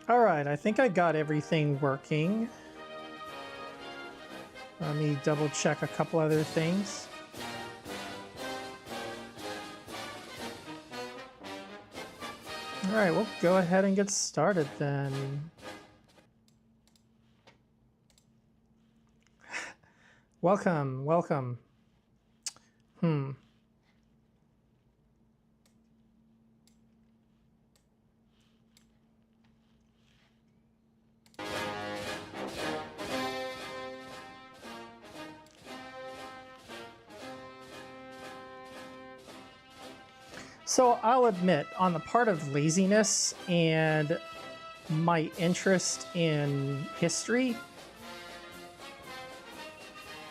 All right, I think I got everything working. Let me double check a couple other things. All right, we'll go ahead and get started then. Welcome, welcome. So I'll admit, on the part of laziness and my interest in history,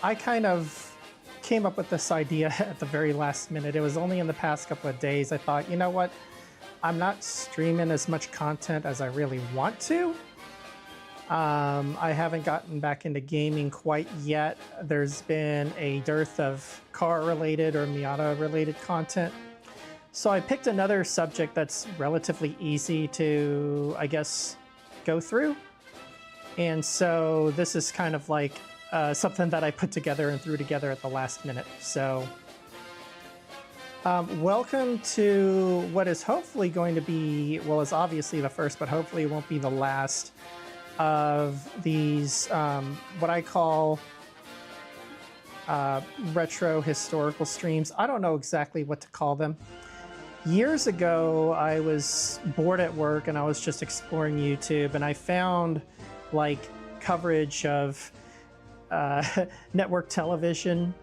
I kind of came up with this idea at the very last minute. It was only in the past couple of days. I thought, you know what? I'm not streaming as much content as I really want to. I haven't gotten back into gaming quite yet. There's been a dearth of car-related or Miata-related content. So I picked another subject that's relatively easy to, I guess, go through. And so this is kind of like something that I put together and threw together at the last minute. So welcome to what is hopefully going to be, well, it's obviously the first, but hopefully it won't be the last of these, what I call retro historical streams. I don't know exactly what to call them. Years ago, I was bored at work and I was just exploring YouTube, and I found like coverage of network television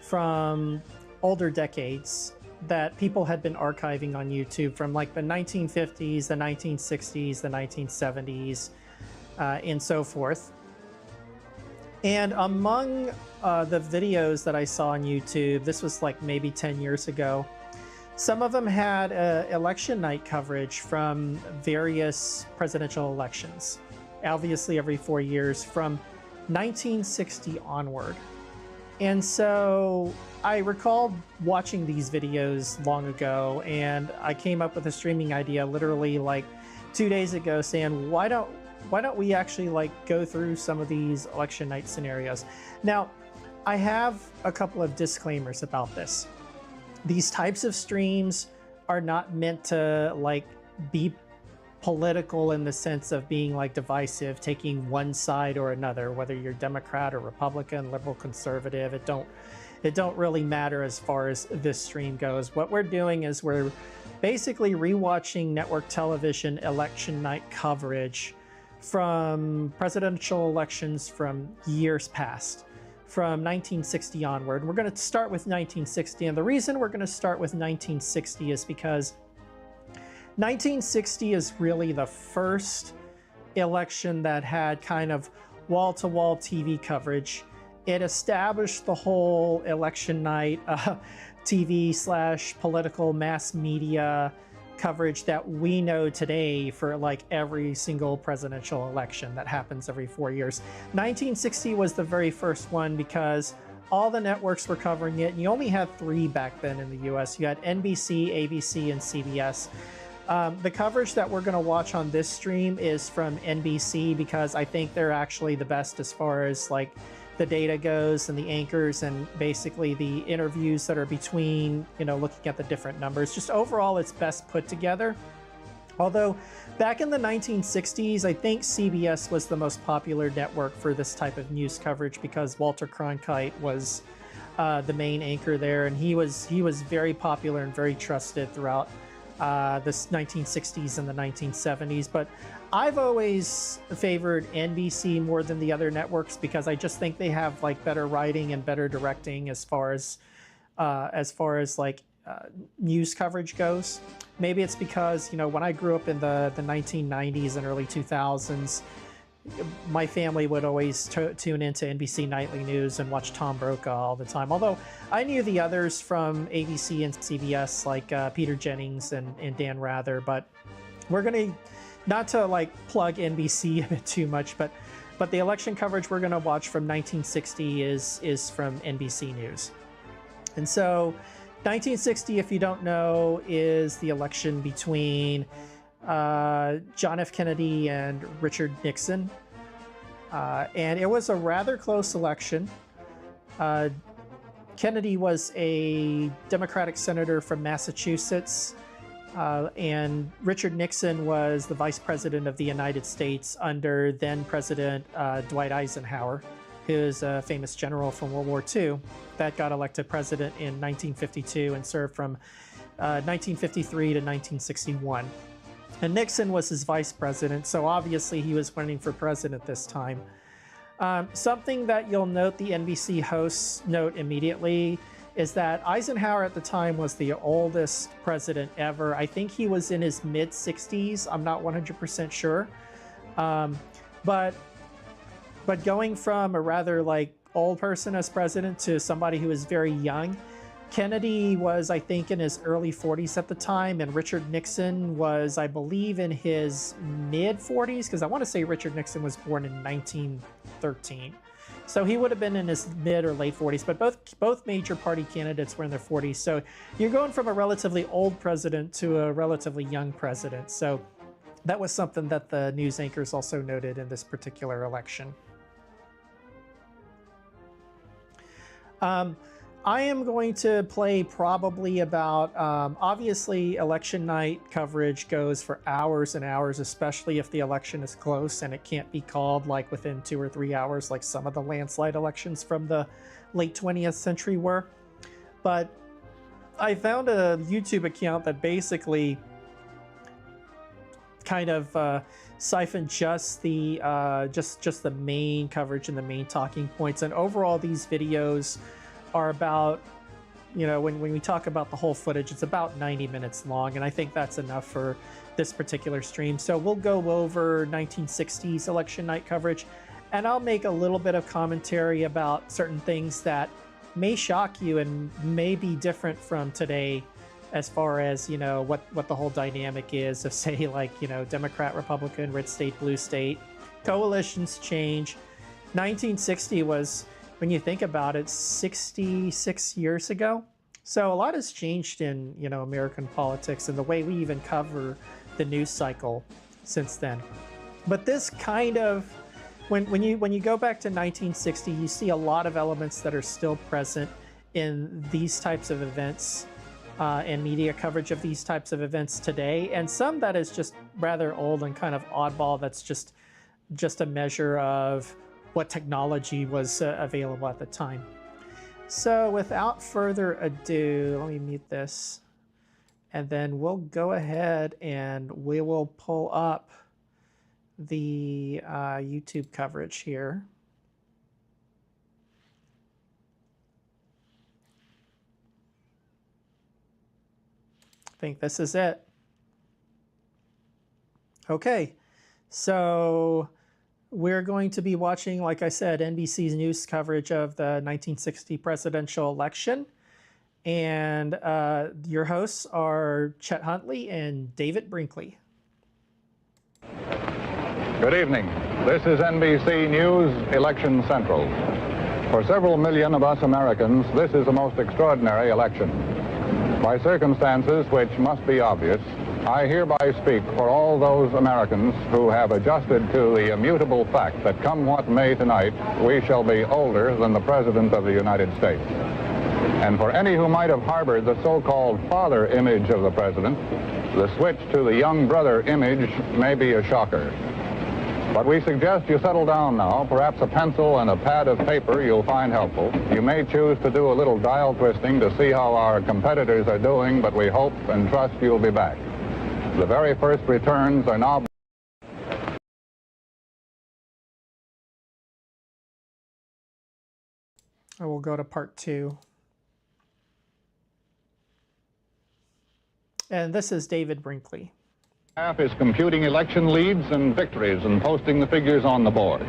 from older decades that people had been archiving on YouTube from like the 1950s, the 1960s, the 1970s, and so forth. And among the videos that I saw on YouTube, this was like maybe 10 years ago, some of them had election night coverage from various presidential elections, obviously every 4 years, from 1960 onward. And so I recalled watching these videos long ago, and I came up with a streaming idea literally like 2 days ago, saying, why don't we actually like go through some of these election night scenarios? Now, I have a couple of disclaimers about this. These types of streams are not meant to like be political in the sense of being like divisive, taking one side or another, whether you're Democrat or Republican, liberal, conservative. It don't really matter as far as this stream goes. What we're doing is we're basically rewatching network television election night coverage from presidential elections from years past, from 1960 onward. We're going to start with 1960, and the reason we're going to start with 1960 is because 1960 is really the first election that had kind of wall-to-wall TV coverage. It established the whole election night TV/political mass media coverage that we know today for like every single presidential election that happens every 4 years. 1960 was the very first one because all the networks were covering it, and you only had three back then in the US. You had NBC, ABC, and CBS. The coverage that we're going to watch on this stream is from NBC because I think they're actually the best as far as like the data goes and the anchors and basically the interviews that are between, you know, looking at the different numbers. Just overall, it's best put together. Although back in the 1960s, I think CBS was the most popular network for this type of news coverage because Walter Cronkite was the main anchor there, and he was very popular and very trusted throughout the 1960s and the 1970s. But I've always favored NBC more than the other networks because I just think they have like better writing and better directing as far as like news coverage goes. Maybe it's because, you know, when I grew up in the 1990s and early 2000s, my family would always tune into NBC Nightly News and watch Tom Brokaw all the time. Although I knew the others from ABC and CBS, like Peter Jennings and Dan Rather. But we're going to, not to like plug NBC a bit too much, but the election coverage we're going to watch from 1960 is from NBC News. And so 1960, if you don't know, is the election between John F. Kennedy and Richard Nixon. And it was a rather close election. Kennedy was a Democratic senator from Massachusetts, and Richard Nixon was the Vice President of the United States under then President Dwight Eisenhower, who is a famous general from World War II that got elected president in 1952 and served from 1953 to 1961. And Nixon was his vice president, so obviously he was running for president this time. Something that you'll note the NBC hosts note immediately is that Eisenhower at the time was the oldest president ever. I think he was in his mid-60s. I'm not 100% sure. But going from a rather like old person as president to somebody who was very young, Kennedy was, I think, in his early 40s at the time, and Richard Nixon was, I believe, in his mid-40s, because I want to say Richard Nixon was born in 1913. So he would have been in his mid or late 40s, but both major party candidates were in their 40s. So you're going from a relatively old president to a relatively young president. So that was something that the news anchors also noted in this particular election. I am going to play probably about, obviously election night coverage goes for hours and hours, especially if the election is close and it can't be called like within 2 or 3 hours like some of the landslide elections from the late 20th century were. But I found a YouTube account that basically kind of siphoned just the just the main coverage and the main talking points. And overall, these videos are about, you know, when we talk about the whole footage, it's about 90 minutes long, and I think that's enough for this particular stream. So we'll go over 1960s election night coverage, and I'll make a little bit of commentary about certain things that may shock you and may be different from today, as far as, you know, what the whole dynamic is of, say, like, you know, Democrat, Republican, red state, blue state. Coalitions change. 1960 was, when you think about it, 66 years ago. So a lot has changed in, you know, American politics and the way we even cover the news cycle since then. But this kind of, when you go back to 1960, you see a lot of elements that are still present in these types of events and media coverage of these types of events today, and some that is just rather old and kind of oddball, that's just a measure of what technology was available at the time. So without further ado, let me mute this, and then we'll go ahead and we will pull up the YouTube coverage here. I think this is it. Okay, so we're going to be watching, like I said, NBC's news coverage of the 1960 presidential election. And your hosts are Chet Huntley and David Brinkley. Good evening. This is NBC News Election Central. For several million of us Americans, this is a most extraordinary election. By circumstances which must be obvious, I hereby speak for all those Americans who have adjusted to the immutable fact that come what may tonight, we shall be older than the President of the United States. And for any who might have harbored the so-called father image of the President, the switch to the young brother image may be a shocker. But we suggest you settle down now. Perhaps a pencil and a pad of paper you'll find helpful. You may choose to do a little dial twisting to see how our competitors are doing, but we hope and trust you'll be back. The very first returns are now... I will go to part 2. And this is David Brinkley. Half is computing election leads and victories and posting the figures on the board.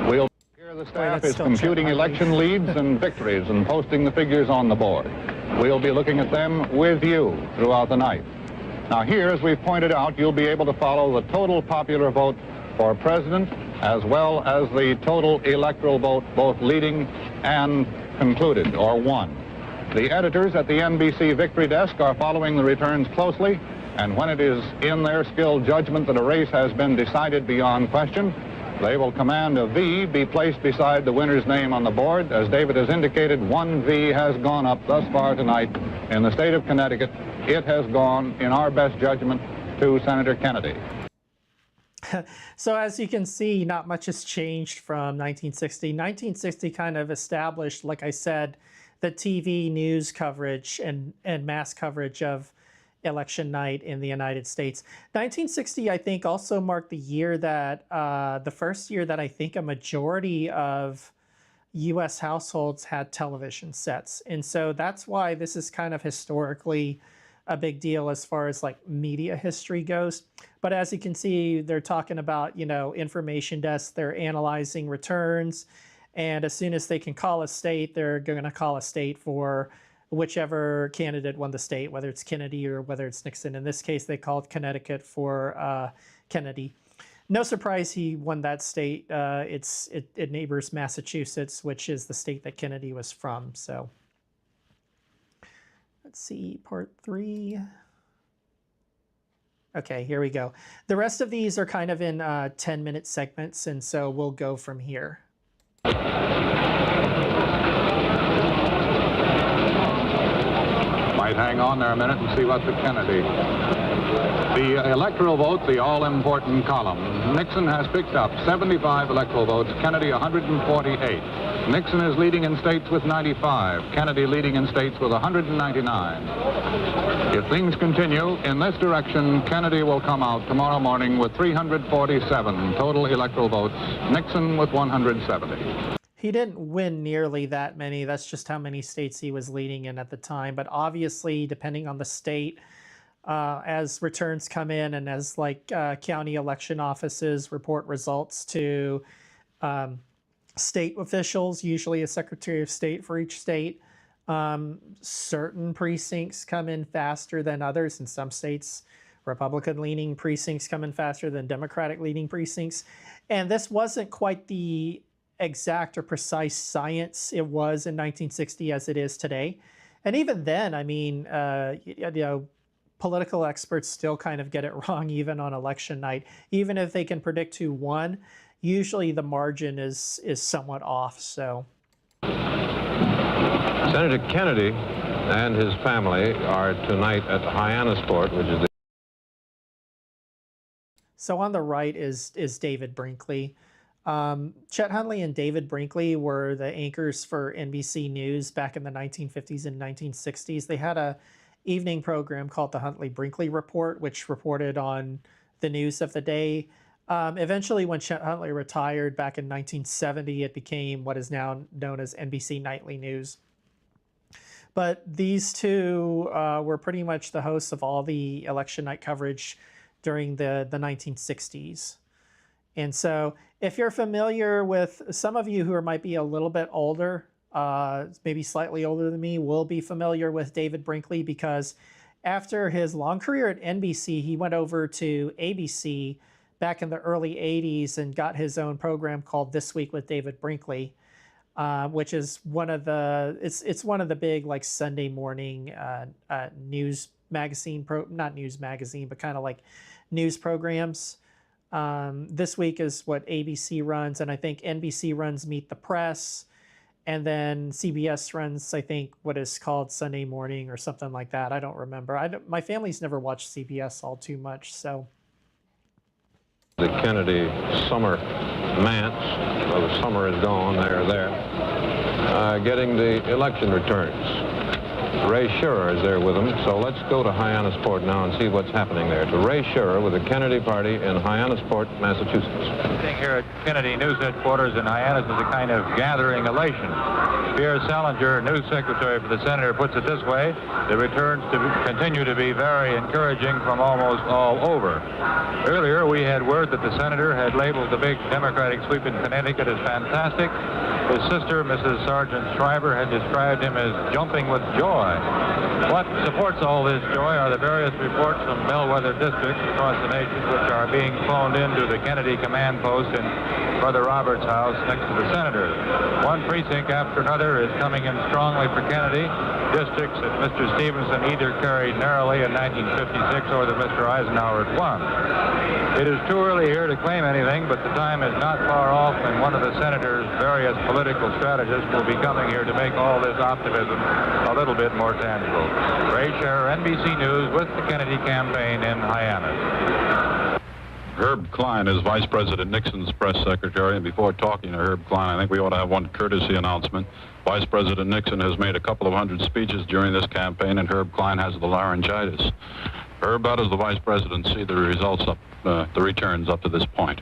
We'll hear the staff is computing election leads and victories and posting the figures on the board. We'll be looking at them with you throughout the night. Now here, as we've pointed out, you'll be able to follow the total popular vote for president as well as the total electoral vote, both leading and concluded, or won. The editors at the NBC Victory Desk are following the returns closely, And when it is in their skilled judgment that a race has been decided beyond question, they will command a V be placed beside the winner's name on the board. As David has indicated, one V has gone up thus far tonight in the state of Connecticut. It has gone, in our best judgment, to Senator Kennedy. So as you can see, not much has changed from 1960. 1960 kind of established, like I said, the TV news coverage and mass coverage of election night in the United States. 1960, I think, also marked the year that, the first year that I think a majority of US households had television sets. And so that's why this is kind of historically a big deal as far as like media history goes. But as you can see, they're talking about, you know, information desks, they're analyzing returns. And as soon as they can call a state, they're going to call a state for whichever candidate won the state, whether it's Kennedy or whether it's Nixon. In this case, they called Connecticut for Kennedy. No surprise he won that state. It neighbors Massachusetts, which is the state that Kennedy was from. So let's see, part 3. Okay, here we go. The rest of these are kind of in 10-minute segments, and so we'll go from here. Might hang on there a minute and see what the Kennedy. The electoral vote, the all-important column. Nixon has picked up 75 electoral votes, Kennedy 148. Nixon is leading in states with 95, Kennedy leading in states with 199. If things continue in this direction, Kennedy will come out tomorrow morning with 347 total electoral votes, Nixon with 170. He didn't win nearly that many. That's just how many states he was leading in at the time. But obviously, depending on the state, as returns come in and as like county election offices report results to state officials, usually a Secretary of State for each state, certain precincts come in faster than others. In some states, Republican-leaning precincts come in faster than Democratic-leaning precincts. And this wasn't quite the exact or precise science it was in 1960 as it is today. And even then, I mean, you know, political experts still kind of get it wrong even on election night. Even if they can predict who won, usually the margin is somewhat off. So Senator Kennedy and his family are tonight at Hyannisport, which is the... So on the right is David Brinkley. Chet Huntley and David Brinkley were the anchors for NBC News back in the 1950s and 1960s. They had a evening program called the Huntley-Brinkley Report, which reported on the news of the day. Eventually, when Chet Huntley retired back in 1970, it became what is now known as NBC Nightly News. But these two were pretty much the hosts of all the election night coverage during the 1960s. And so if you're familiar with, some of you who might be a little bit older, maybe slightly older than me, will be familiar with David Brinkley, because after his long career at NBC, he went over to ABC back in the early 80s and got his own program called This Week with David Brinkley, which is one of the, it's one of the big like Sunday morning news magazine, not news magazine, but kind of like news programs. This Week is what ABC runs, and I think NBC runs Meet the Press, and then CBS runs, I think, what is called Sunday Morning or something like that. I don't remember. My family's never watched CBS all too much, so. The Kennedy summer manse, well, the summer is gone, they're there, getting the election returns. Ray Schurer is there with them, so let's go to Hyannisport now and see what's happening there. To Ray Schurer with the Kennedy Party in Hyannisport, Massachusetts. Sitting here at Kennedy News Headquarters in Hyannis is a kind of gathering elation. Pierre Salinger, news secretary for the senator, puts it this way: the returns continue to be very encouraging from almost all over. Earlier, we had word that the senator had labeled the big Democratic sweep in Connecticut as fantastic. His sister, Mrs. Sergeant Schreiber, had described him as jumping with joy. What supports all this joy are the various reports from bellwether districts across the nation which are being phoned into the Kennedy command post in Brother Roberts' house next to the senator. One precinct after another is coming in strongly for Kennedy. Districts that Mr. Stevenson either carried narrowly in 1956 or that Mr. Eisenhower had won. It is too early here to claim anything, but the time is not far off, and one of the senator's various political strategists will be coming here to make all this optimism a little bit more tangible. Ray Scherer, NBC News, with the Kennedy campaign in Hyannis. Herb Klein is Vice President Nixon's press secretary, and before talking to Herb Klein, I think we ought to have one courtesy announcement. Vice President Nixon has made a couple of hundred speeches during this campaign, and Herb Klein has the laryngitis. Herb, how does the Vice President see the results the returns up to this point?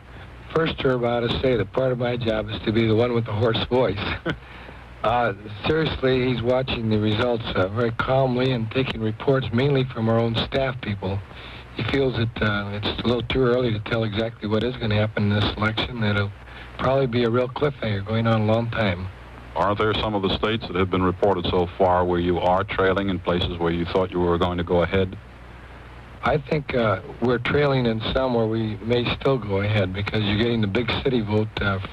First, Herb, I ought to say that part of my job is to be the one with the hoarse voice. Seriously, he's watching the results very calmly and taking reports mainly from our own staff people. He feels that it's a little too early to tell exactly what is going to happen in this election. It'll probably be a real cliffhanger going on a long time. Aren't there some of the states that have been reported so far where you are trailing in places where you thought you were going to go ahead? I think we're trailing in some where we may still go ahead because you're getting the big city vote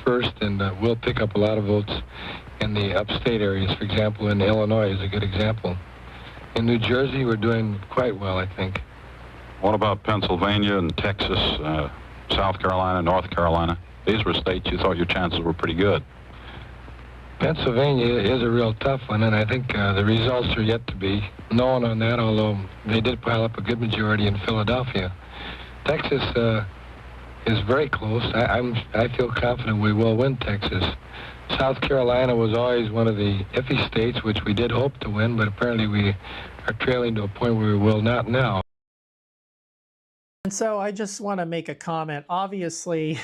first, and we'll pick up a lot of votes in the upstate areas. For example, in Illinois is a good example. In New Jersey, we're doing quite well, I think. What about Pennsylvania and Texas, South Carolina, North Carolina? These were states you thought your chances were pretty good. Pennsylvania is a real tough one, and I think the results are yet to be known on that, although they did pile up a good majority in Philadelphia. Texas is very close. I feel confident we will win Texas. South Carolina was always one of the iffy states, which we did hope to win, but apparently we are trailing to a point where we will not now. And so I just want to make a comment. Obviously,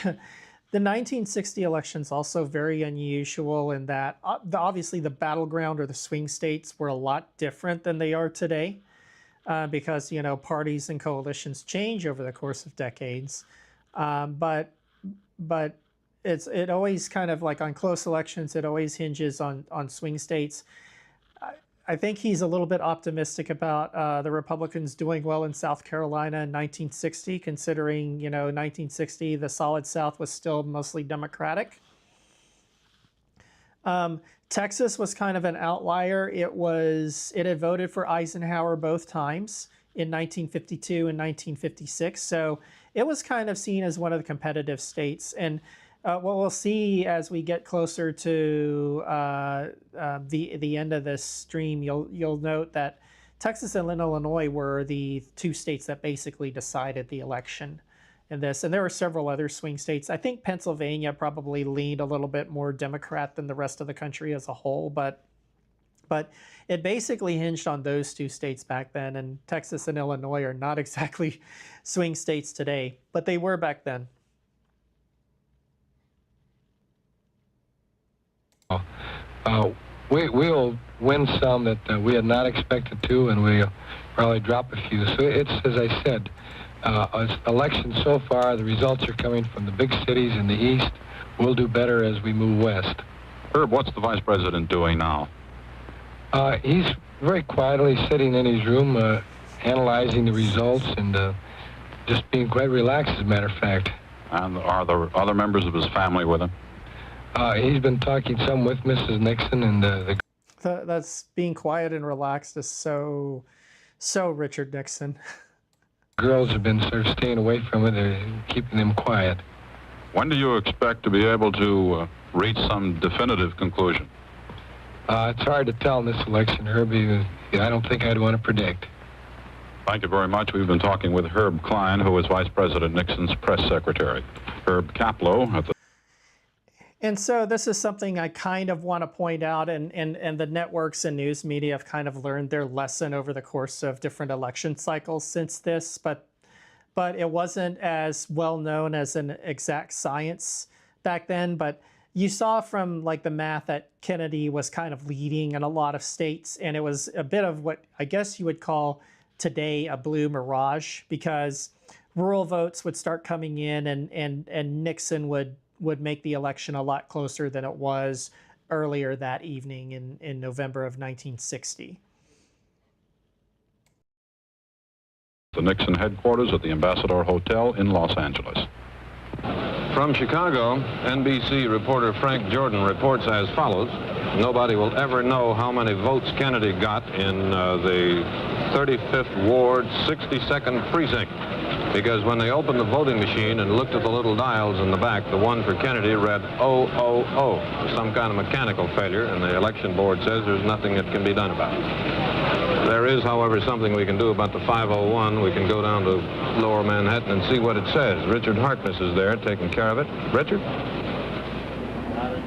the 1960 election is also very unusual in that obviously the battleground or the swing states were a lot different than they are today because, you know, parties and coalitions change over the course of decades. But it always kind of like on close elections, it always hinges on swing states. I think he's a little bit optimistic about the Republicans doing well in South Carolina in 1960, considering, you know, 1960, the Solid South was still mostly Democratic. Texas was kind of an outlier. It had voted for Eisenhower both times in 1952 and 1956. So it was kind of seen as one of the competitive states. And what we'll see as we get closer to the end of this stream, you'll note that Texas and Illinois were the two states that basically decided the election in this. And there were several other swing states. I think Pennsylvania probably leaned a little bit more Democrat than the rest of the country as a whole, but it basically hinged on those two states back then. And Texas and Illinois are not exactly swing states today, but they were back then. We'll win some that we had not expected to, and we'll probably drop a few. So it's, as I said, elections so far, the results are coming from the big cities in the east. We'll do better as we move west. Herb, what's the Vice President doing now? He's very quietly sitting in his room, analyzing the results and just being quite relaxed, as a matter of fact. And are there other members of his family with him? He's been talking some with Mrs. Nixon and that's being quiet and relaxed is so Richard Nixon. Girls have been sort of staying away from it. They're keeping them quiet. When do you expect to be able to reach some definitive conclusion? It's hard to tell in this election, Herbie. I don't think I'd want to predict. Thank you very much. We've been talking with Herb Klein, who is Vice President Nixon's press secretary. Herb Kaplow at the... And so this is something I kind of want to point out, and the networks and news media have kind of learned their lesson over the course of different election cycles since this, but it wasn't as well known as an exact science back then. But you saw from like the math that Kennedy was kind of leading in a lot of states, and it was a bit of what I guess you would call today a blue mirage, because rural votes would start coming in and Nixon would make the election a lot closer than it was earlier that evening in November of 1960. The Nixon headquarters at the Ambassador Hotel in Los Angeles. From Chicago, NBC reporter Frank Jordan reports as follows. Nobody will ever know how many votes Kennedy got in the 35th Ward, 62nd Precinct, because when they opened the voting machine and looked at the little dials in the back, the one for Kennedy read 000, some kind of mechanical failure, and the election board says there's nothing that can be done about it. There is, however, something we can do about the 501. We can go down to Lower Manhattan and see what it says. Richard Harkness is there taking care of it. Richard?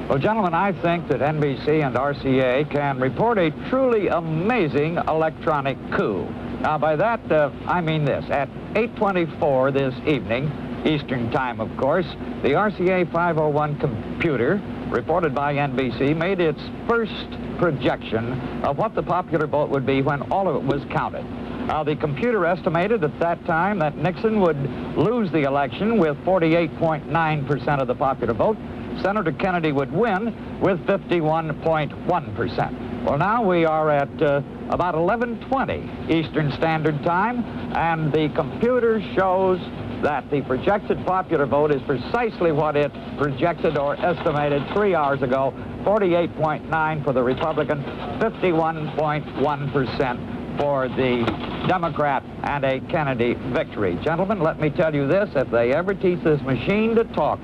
Well, gentlemen, I think that NBC and RCA can report a truly amazing electronic coup. Now, by that, I mean this. At 8:24 this evening, Eastern Time, of course, the RCA 501 computer, reported by NBC, made its first projection of what the popular vote would be when all of it was counted. Now, the computer estimated at that time that Nixon would lose the election with 48.9% of the popular vote. Senator Kennedy would win with 51.1%. Well, now we are at about 11:20 Eastern Standard Time, and the computer shows that the projected popular vote is precisely what it projected or estimated 3 hours ago, 48.9 for the Republican, 51.1% for the Democrat, and a Kennedy victory. Gentlemen, let me tell you this, if they ever teach this machine to talk,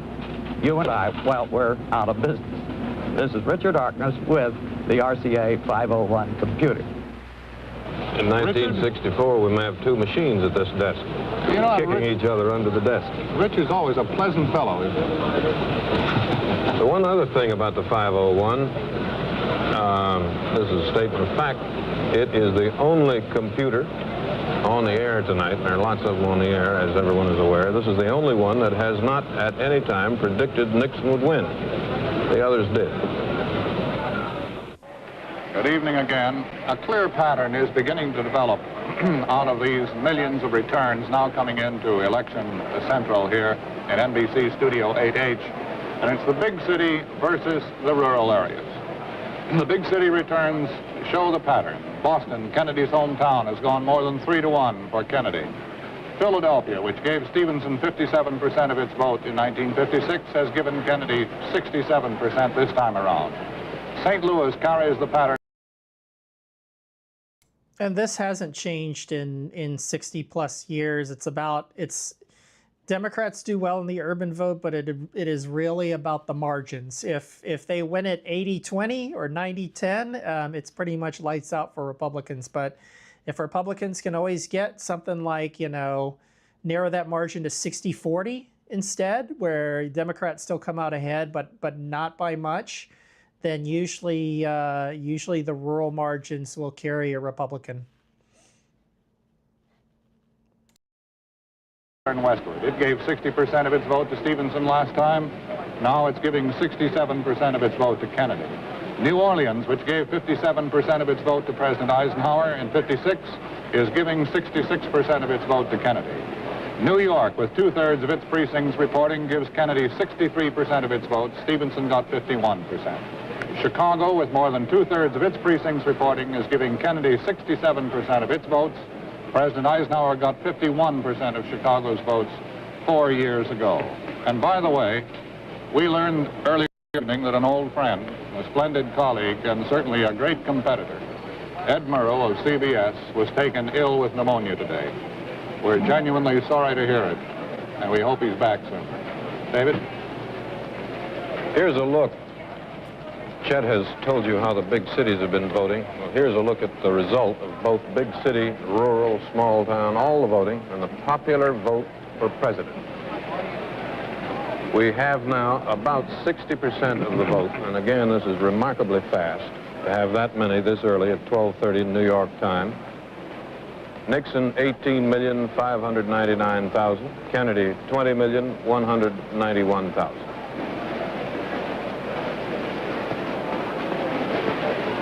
you and I, well, we're out of business. This is Richard Harkness with the RCA 501 computer. In 1964, we may have two machines at this desk, kicking each other under the desk. Rich is always a pleasant fellow. The one other thing about the 501, this is a statement of fact, it is the only computer on the air tonight, and there are lots of them on the air, as everyone is aware. This is the only one that has not at any time predicted Nixon would win. The others did. Good evening again. A clear pattern is beginning to develop out of these millions of returns now coming into Election Central here in NBC Studio 8H. And it's the big city versus the rural areas. The big city returns show the pattern. Boston, Kennedy's hometown, has gone more than 3-1 for Kennedy. Philadelphia, which gave Stevenson 57% of its vote in 1956, has given Kennedy 67% this time around. St. Louis carries the pattern. And this hasn't changed in 60 plus years. It's Democrats do well in the urban vote, but it is really about the margins. If they win at 80-20 or 90-10, it's pretty much lights out for Republicans. But if Republicans can always get something like, narrow that margin to 60-40 instead, where Democrats still come out ahead, but not by much, then usually the rural margins will carry a Republican. Westward. It gave 60% of its vote to Stevenson last time. Now it's giving 67% of its vote to Kennedy. New Orleans, which gave 57% of its vote to President Eisenhower in '56, is giving 66% of its vote to Kennedy. New York, with 2/3 of its precincts reporting, gives Kennedy 63% of its votes. Stevenson got 51%. Chicago, with more than 2/3 of its precincts reporting, is giving Kennedy 67% of its votes. President Eisenhower got 51% of Chicago's votes 4 years ago. And by the way, we learned earlier this evening that an old friend, a splendid colleague, and certainly a great competitor, Ed Murrow of CBS, was taken ill with pneumonia today. We're genuinely sorry to hear it, and we hope he's back soon. David? Here's a look. Chet has told you how the big cities have been voting. Well, here's a look at the result of both big city, rural, small town, all the voting, and the popular vote for president. We have now about 60% of the vote, and again, this is remarkably fast to have that many this early at 12:30 New York time. Nixon, 18,599,000. Kennedy, 20,191,000.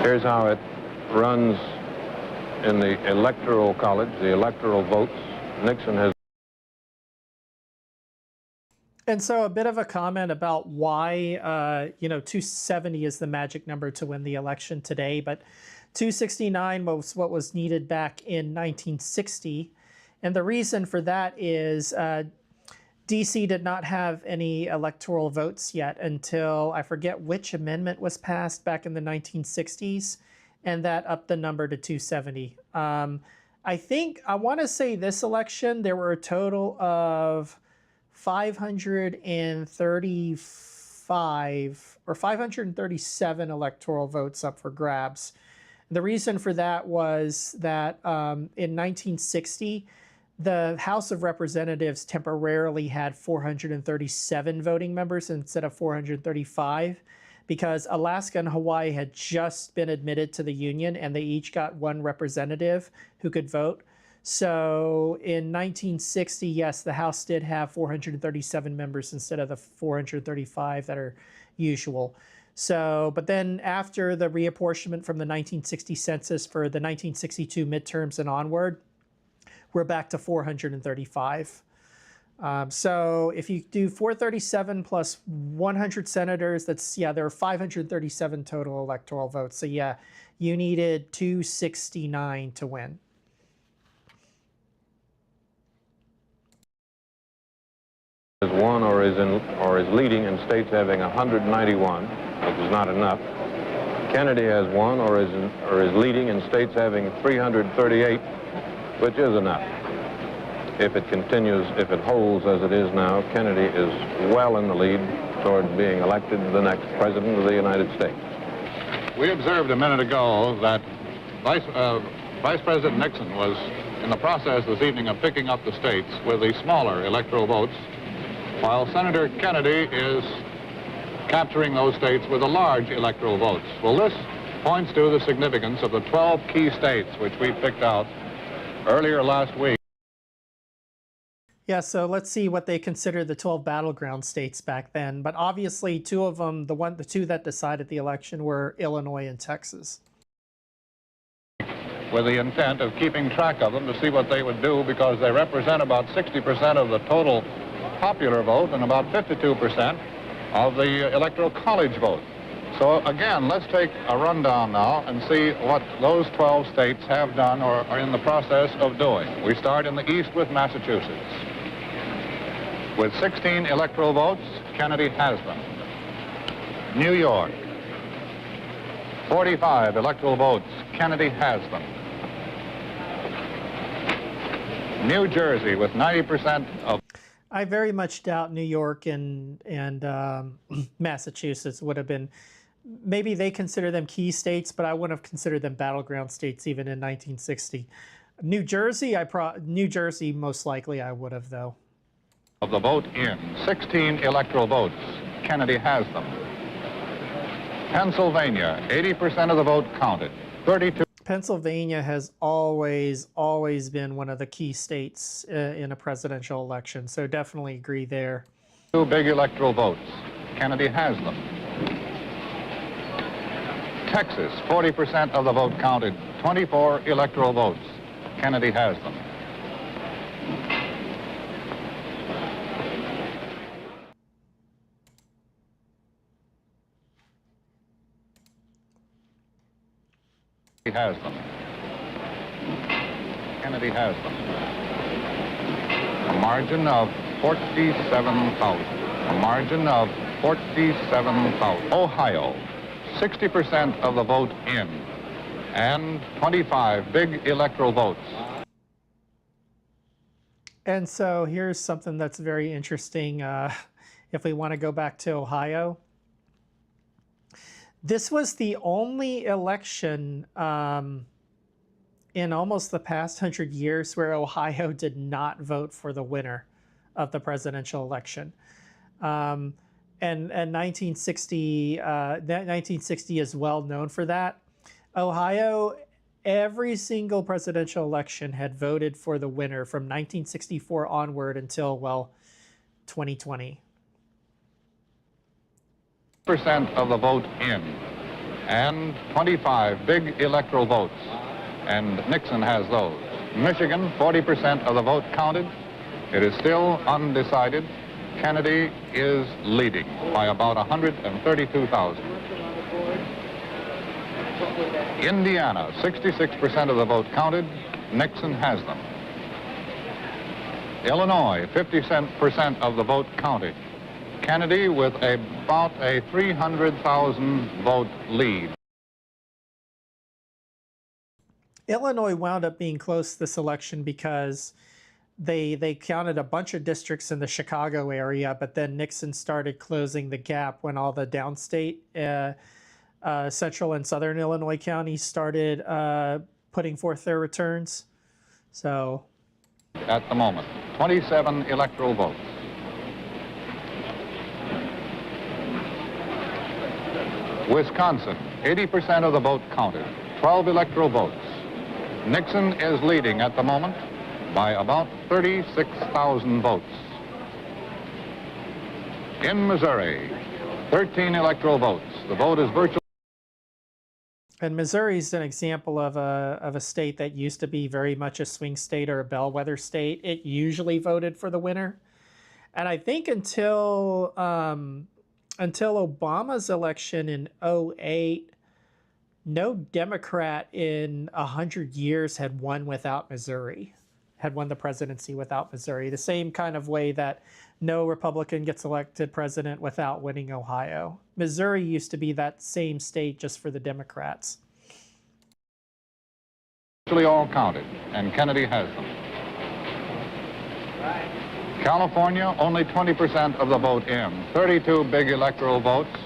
Here's how it runs in the Electoral College, the electoral votes. Nixon has... And so a bit of a comment about why, 270 is the magic number to win the election today, but 269 was what was needed back in 1960. And the reason for that is DC did not have any electoral votes yet until I forget which amendment was passed back in the 1960s, and that upped the number to 270. I want to say this election, there were a total of 535 or 537 electoral votes up for grabs. The reason for that was that in 1960, the House of Representatives temporarily had 437 voting members instead of 435 because Alaska and Hawaii had just been admitted to the Union and they each got one representative who could vote. So in 1960, yes, the House did have 437 members instead of the 435 that are usual. So, but then after the reapportionment from the 1960 census for the 1962 midterms and onward, we're back to 435. So if you do 437 plus 100 senators, there are 537 total electoral votes. So yeah, you needed 269 to win. Is won or is leading in states having 191, which is not enough. Kennedy has won or is leading in states having 338, which is enough. If it continues, if it holds as it is now, Kennedy is well in the lead toward being elected the next president of the United States. We observed a minute ago that Vice President Nixon was in the process this evening of picking up the states with the smaller electoral votes, while Senator Kennedy is capturing those states with the large electoral votes. Well, this points to the significance of the 12 key states which we picked out earlier last week. Yeah, so let's see what they consider the 12 battleground states back then. But obviously, two of them, the two that decided the election were Illinois and Texas. With the intent of keeping track of them to see what they would do because they represent about 60% of the total popular vote and about 52% of the electoral college vote. So again, let's take a rundown now and see what those 12 states have done or are in the process of doing. We start in the east with Massachusetts. With 16 electoral votes, Kennedy has them. New York, 45 electoral votes, Kennedy has them. New Jersey with 90% of... I very much doubt New York and Massachusetts would have been, maybe they consider them key states, but I wouldn't have considered them battleground states even in 1960. New Jersey, New Jersey most likely I would have though. Of the vote in, 16 electoral votes, Kennedy has them. Pennsylvania, 80% of the vote counted, 32. Pennsylvania has always been one of the key states in a presidential election, so definitely agree there. 2 big electoral votes. Kennedy has them. Texas, 40% of the vote counted, 24 electoral votes. Kennedy has them. He has them. Kennedy has them. A margin of 47,000. A margin of 47,000. Ohio, 60% of the vote in, and 25 big electoral votes. And so here's something that's very interesting if we want to go back to Ohio. This was the only election in almost the past 100 years where Ohio did not vote for the winner of the presidential election. And 1960 is well known for that. Ohio, every single presidential election had voted for the winner from 1964 onward until, well, 2020. Percent of the vote in, and 25 big electoral votes, and Nixon has those. Michigan, 40% of the vote counted. It is still undecided. Kennedy is leading by about 132,000. Indiana, 66% of the vote counted. Nixon has them. Illinois, 50% of the vote counted. Kennedy with about a 300,000 vote lead. Illinois wound up being close this election because they counted a bunch of districts in the Chicago area, but then Nixon started closing the gap when all the downstate central and southern Illinois counties started putting forth their returns. So at the moment, 27 electoral votes. Wisconsin, 80% of the vote counted, 12 electoral votes. Nixon is leading at the moment by about 36,000 votes. In Missouri, 13 electoral votes. The vote is virtually... And Missouri is an example of a state that used to be very much a swing state or a bellwether state. It usually voted for the winner. And I think until Obama's election in 2008, no Democrat in 100 years had won without Missouri, had won the presidency without Missouri. The same kind of way that no Republican gets elected president without winning Ohio. Missouri used to be that same state just for the Democrats. Actually all counted, and Kennedy has them. California, only 20% of the vote in. 32 big electoral votes.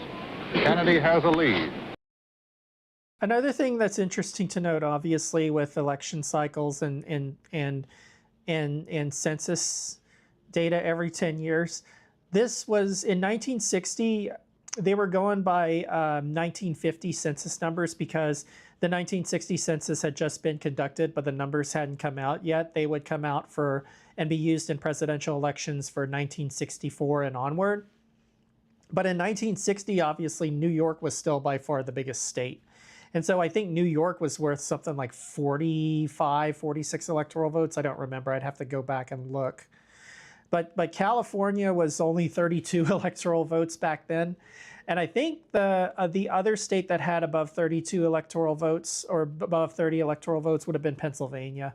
Kennedy has a lead. Another thing that's interesting to note, obviously, with election cycles and census data every 10 years, this was in 1960. They were going by 1950 census numbers because the 1960 census had just been conducted, but the numbers hadn't come out yet. They would come out for and be used in presidential elections for 1964 and onward. But in 1960, obviously, New York was still by far the biggest state. And so I think New York was worth something like 45, 46 electoral votes. I don't remember. I'd have to go back and look. But California was only 32 electoral votes back then. And I think the other state that had above 32 electoral votes or above 30 electoral votes would have been Pennsylvania.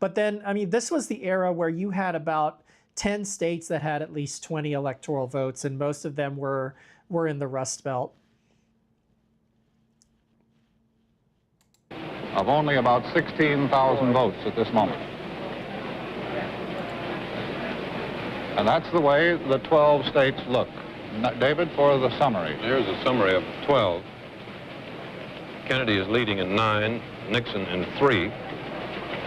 But then, I mean, this was the era where you had about 10 states that had at least 20 electoral votes, and most of them were in the Rust Belt. Of only about 16,000 votes at this moment. And that's the way the 12 states look. David, for the summary. Here's a summary of 12. Kennedy is leading in 9, Nixon in 3.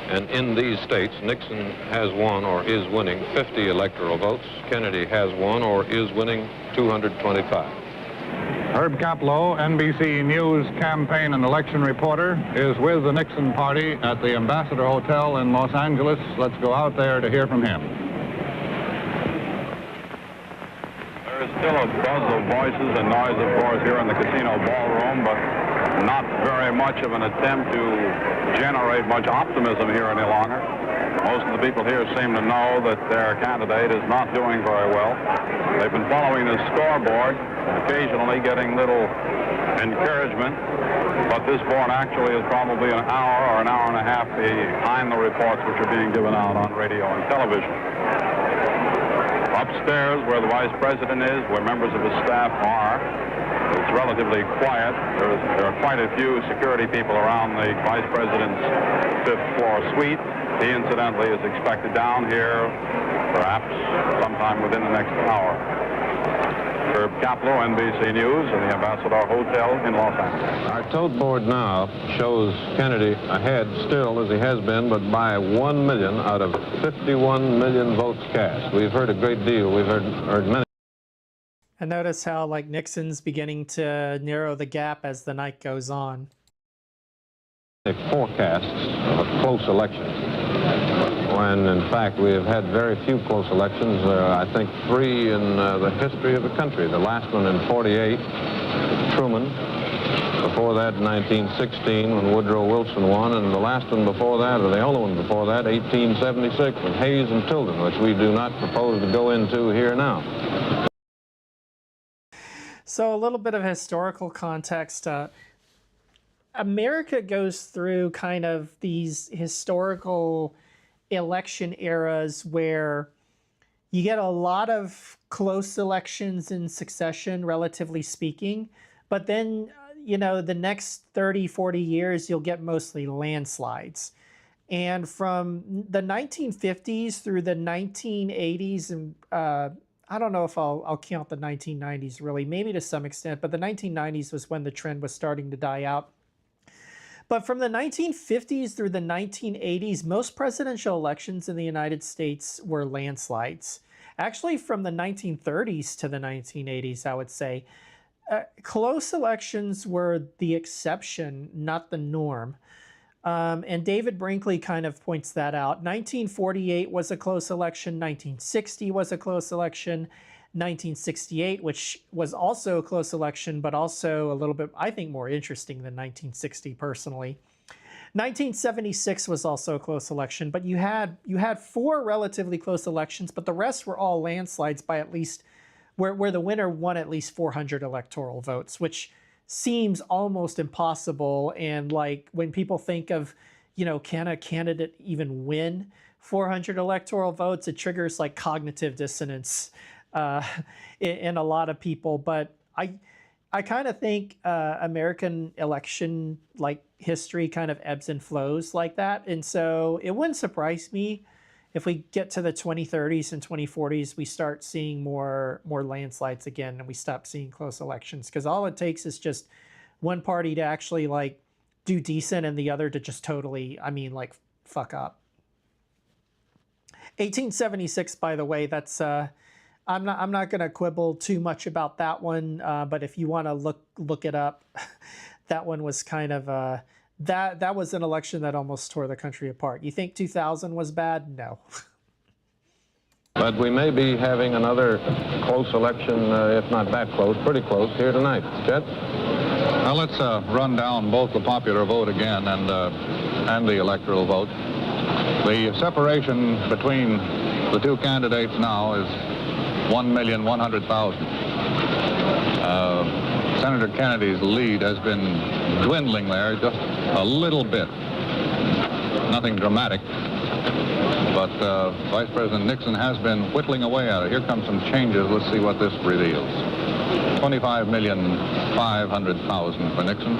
And in these states, Nixon has won or is winning 50 electoral votes. Kennedy has won or is winning 225. Herb Kaplow, NBC News campaign and election reporter, is with the Nixon party at the Ambassador Hotel in Los Angeles. Let's go out there to hear from him. There is still a buzz of voices and noise, of course, here in the casino ballroom, but not very much of an attempt to generate much optimism here any longer. Most of the people here seem to know that their candidate is not doing very well. They've been following the scoreboard, occasionally getting little encouragement, but this board actually is probably an hour or an hour and a half behind the reports which are being given out on radio and television. Upstairs, where the vice president is, where members of his staff are, it's relatively quiet. There are quite a few security people around the vice president's 5th floor suite. He, incidentally, is expected down here perhaps sometime within the next hour. Herb Kaplow, NBC News, in the Ambassador Hotel in Los Angeles. Our tote board now shows Kennedy ahead still, as he has been, but by 1 million out of 51 million votes cast. We've heard a great deal. We've heard many. And notice how, like, Nixon's beginning to narrow the gap as the night goes on. Forecasts of a close election, when in fact we have had very few close elections. I think 3 in the history of the country. The last one in '48, Truman. Before that, 1916, when Woodrow Wilson won, and the last one before that, or the only one before that, 1876, with Hayes and Tilden, which we do not propose to go into here now. So a little bit of historical context. America goes through kind of these historical election eras where you get a lot of close elections in succession, relatively speaking, but then, you know, the next 30, 40 years, you'll get mostly landslides. And from the 1950s through the 1980s, and I don't know if I'll count the 1990s really, maybe to some extent, but the 1990s was when the trend was starting to die out. But from the 1950s through the 1980s, most presidential elections in the United States were landslides. Actually, from the 1930s to the 1980s, I would say, close elections were the exception, not the norm. And David Brinkley kind of points that out. 1948 was a close election. 1960 was a close election. 1968, which was also a close election, but also a little bit, I think, more interesting than 1960 personally. 1976 was also a close election, but you had 4 relatively close elections, but the rest were all landslides by at least, where the winner won at least 400 electoral votes, which seems almost impossible. And like when people think of, you know, can a candidate even win 400 electoral votes, it triggers like cognitive dissonance in a lot of people. But I kind of think American election like history kind of ebbs and flows like that. And so it wouldn't surprise me if we get to the 2030s and 2040s, we start seeing more landslides again, and we stop seeing close elections, because all it takes is just one party to actually like do decent and the other to just totally, I mean, like fuck up. 1876, by the way, that's I'm not going to quibble too much about that one, but if you want to look it up, that one was kind of that was an election that almost tore the country apart. You think 2000 was bad? No. But we may be having another close election, if not that close, pretty close here tonight. Chet? Now let's run down both the popular vote again and the electoral vote. The separation between the two candidates now is 1,100,000. Senator Kennedy's lead has been dwindling there just a little bit. Nothing dramatic, but Vice President Nixon has been whittling away at it. Here come some changes. Let's see what this reveals. 25,500,000 for Nixon.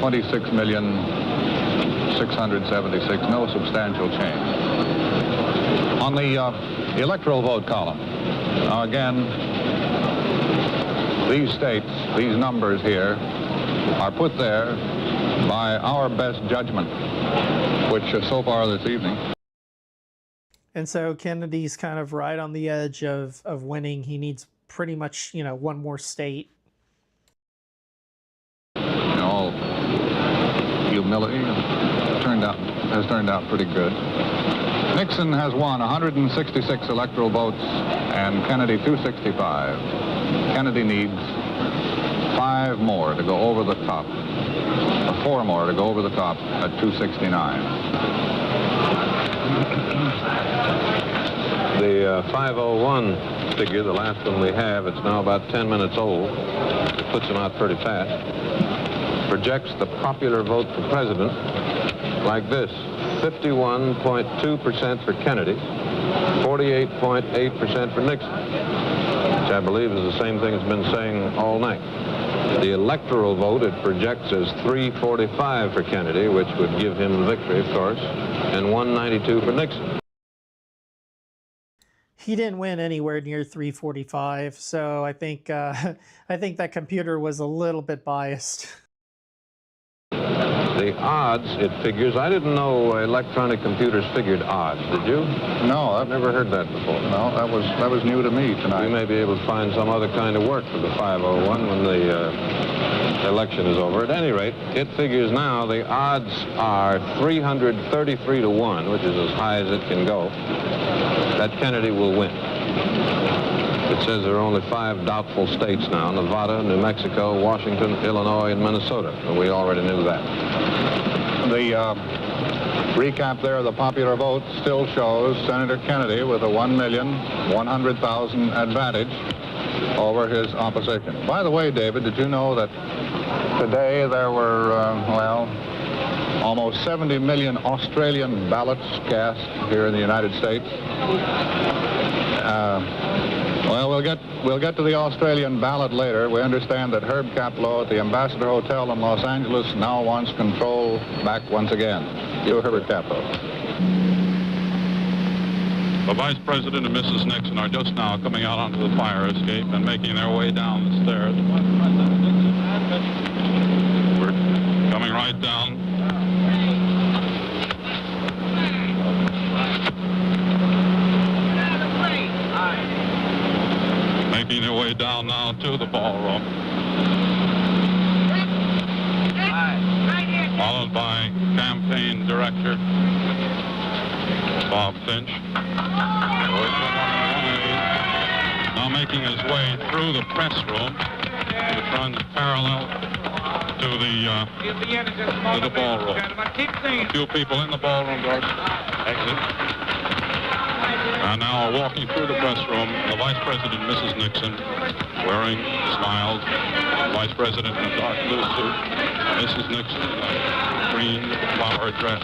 26,676,000. No substantial change. On the electoral vote column, now again, these states, these numbers here, are put there by our best judgment, which so far this evening. And so Kennedy's kind of right on the edge of winning. He needs pretty much, you know, one more state. In all humility, has turned out pretty good. Nixon has won 166 electoral votes and Kennedy 265. Kennedy needs 5 more to go over the top, or 4 more to go over the top at 269. The 501 figure, the last one we have, it's now about 10 minutes old. It puts him out pretty fast. Projects the popular vote for president like this: 51.2% for Kennedy, 48.8% for Nixon, which I believe is the same thing it's been saying all night. The electoral vote it projects as 345 for Kennedy, which would give him the victory, of course, and 192 for Nixon. He didn't win anywhere near 345, so I think that computer was a little bit biased. The odds, it figures. I didn't know electronic computers figured odds. Did you? No, I've never heard that before. No, that was new to me tonight. We may be able to find some other kind of work for the 501 when the election is over. At any rate, it figures now the odds are 333 to 1, which is as high as it can go, that Kennedy will win. It says there are only 5 doubtful states now: Nevada, New Mexico, Washington, Illinois, and Minnesota. And we already knew that. The recap there of the popular vote still shows Senator Kennedy with a 1,100,000 advantage over his opposition. By the way, David, did you know that today there were, well, almost 70 million Australian ballots cast here in the United States? Well, we'll get to the Australian ballot later. We understand that Herb Kaplow at the Ambassador Hotel in Los Angeles now wants control back once again. You, Herbert Kaplow. The Vice President and Mrs. Nixon are just now coming out onto the fire escape and making their way down the stairs. We're coming right down. Making their way down now to the ballroom. Followed by campaign director Bob Finch. Now making his way through the press room, which runs parallel to the ballroom. A few people in the ballroom doors exit. And now walking through the press room, the Vice President, Mrs. Nixon, wearing smiles. Vice President in a dark blue suit. Mrs. Nixon in a green flowered dress.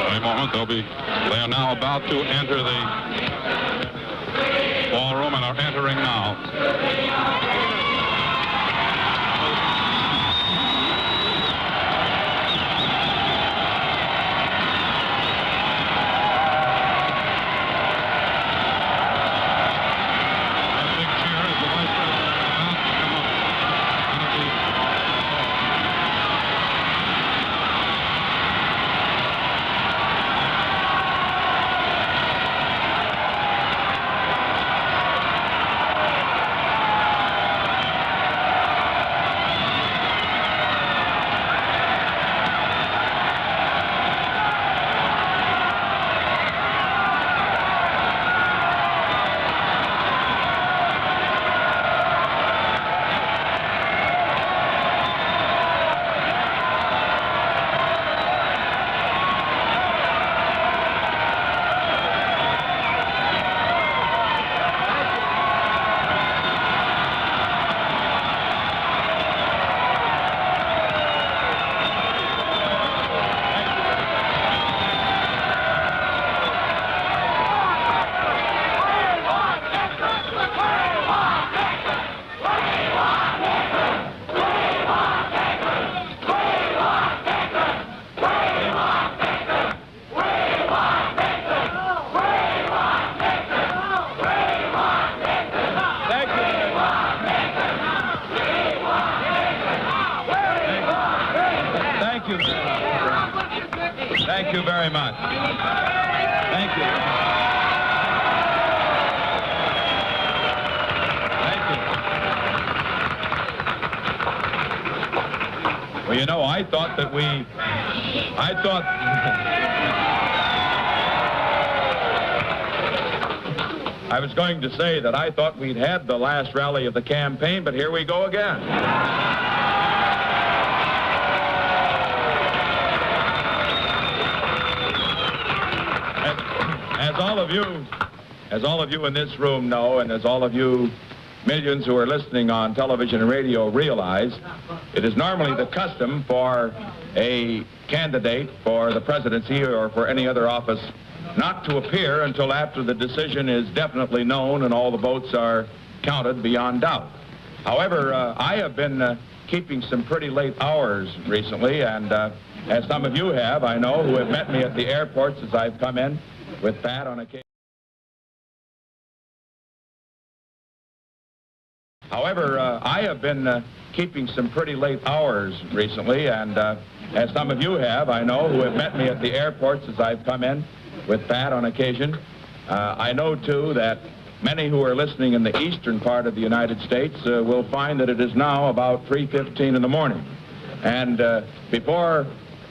In a moment, they are now about to enter the ballroom and are entering now. Thank you very much. Thank you. Thank you. Well, you know, I thought I was going to say that I thought we'd had the last rally of the campaign, but here we go again. As all of you in this room know, and as all of you millions who are listening on television and radio realize, it is normally the custom for a candidate for the presidency or for any other office not to appear until after the decision is definitely known and all the votes are counted beyond doubt. However, I have been keeping some pretty late hours recently, and as some of you have, I know, who have met me at the airports as I've come in with Pat on occasion. However, I have been keeping some pretty late hours recently, and as some of you have, I know, who have met me at the airports as I've come in with Pat on occasion. I know, too, that many who are listening in the eastern part of the United States will find that it is now about 3:15 in the morning. And before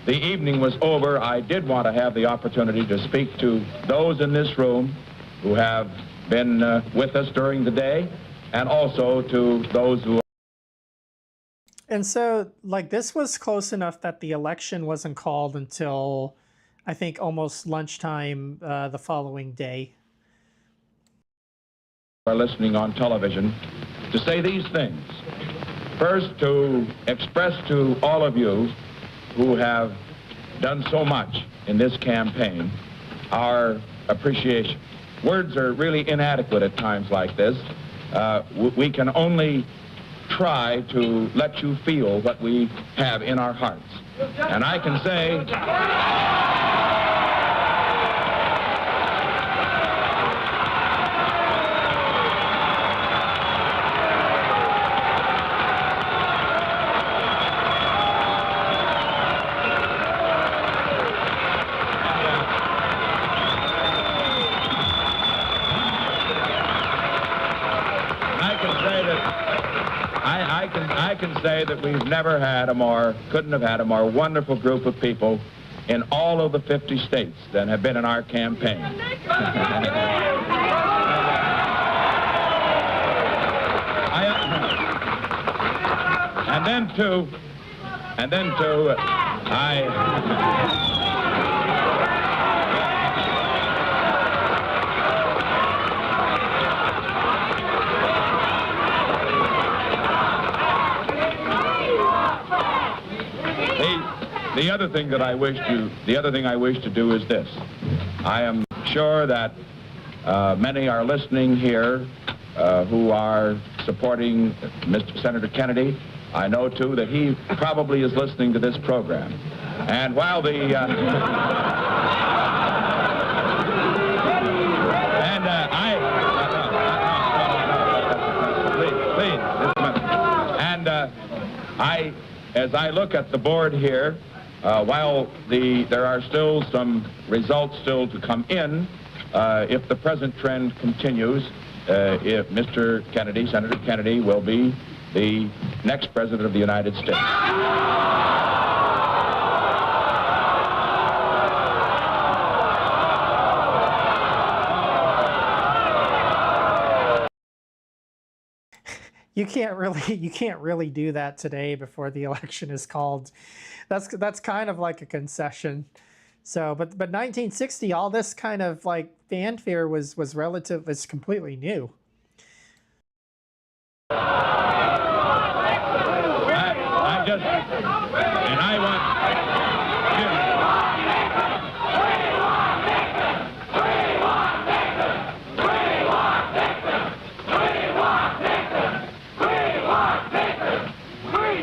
the evening was over, I did want to have the opportunity to speak to those in this room who have been with us during the day, and also to those who... And so, like, this was close enough that the election wasn't called until, I think, almost lunchtime the following day. ...are listening on television, to say these things. First, to express to all of you who have done so much in this campaign our appreciation. Words are really inadequate at times like this. We can only try to let you feel what we have in our hearts. And I can say... I can say that we've never had couldn't have had a more wonderful group of people in all of the 50 states that have been in our campaign. And then too, The other thing I wish to do is this. I am sure that many are listening here who are supporting Mr. Senator Kennedy. I know, too, that he probably is listening to this program. And while the... as I look at the board here, while there are still some results still to come in, if the present trend continues, if Mr. Kennedy, Senator Kennedy, will be the next President of the United States. You can't really do that today before the election is called. That's kind of like a concession. So, but 1960, all this kind of like fanfare was completely new.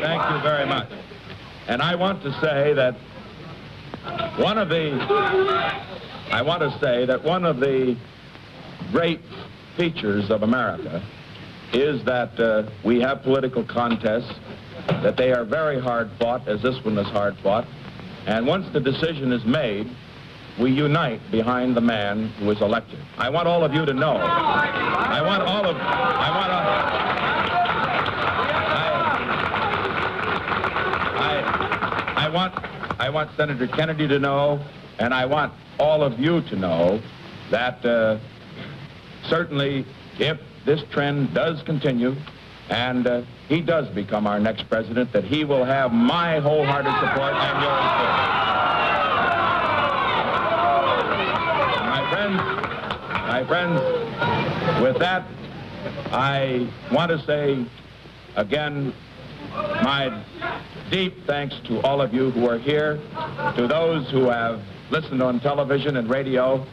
Thank you very much. And I want to say that one of the great features of America is that we have political contests, that they are very hard fought, as this one is hard fought. And once the decision is made, we unite behind the man who is elected. I want all of you to know. I want Senator Kennedy to know, and I want all of you to know that certainly if this trend does continue and he does become our next president, that he will have my wholehearted support and yours too. My friends, with that, I want to say again my deep thanks to all of you who are here, to those who have listened on television and radio,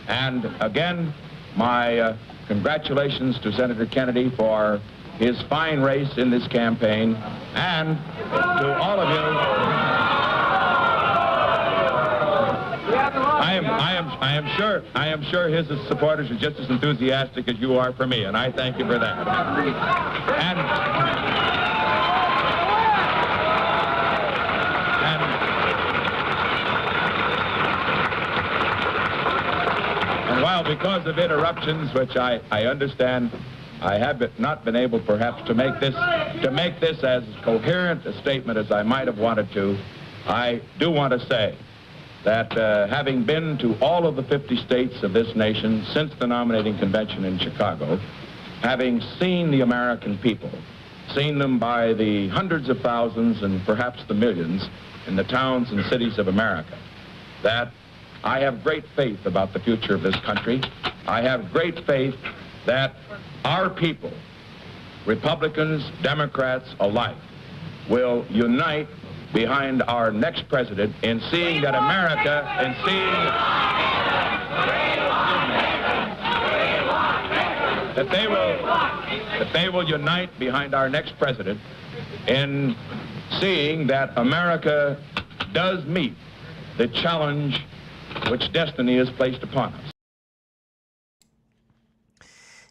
and again, my congratulations to Senator Kennedy for his fine race in this campaign, and to all of you, I am sure his supporters are just as enthusiastic as you are for me, and I thank you for that. And while because of interruptions, which I understand, I have not been able perhaps to make this as coherent a statement as I might have wanted to, I do want to say that having been to all of the 50 states of this nation since the nominating convention in Chicago, having seen the American people, seen them by the hundreds of thousands and perhaps the millions in the towns and cities of America, that I have great faith about the future of this country. I have great faith that our people, Republicans, Democrats alike, will unite behind our next president in seeing that America, in seeing that they will unite behind our next president in seeing that America does meet the challenge which destiny has placed upon us.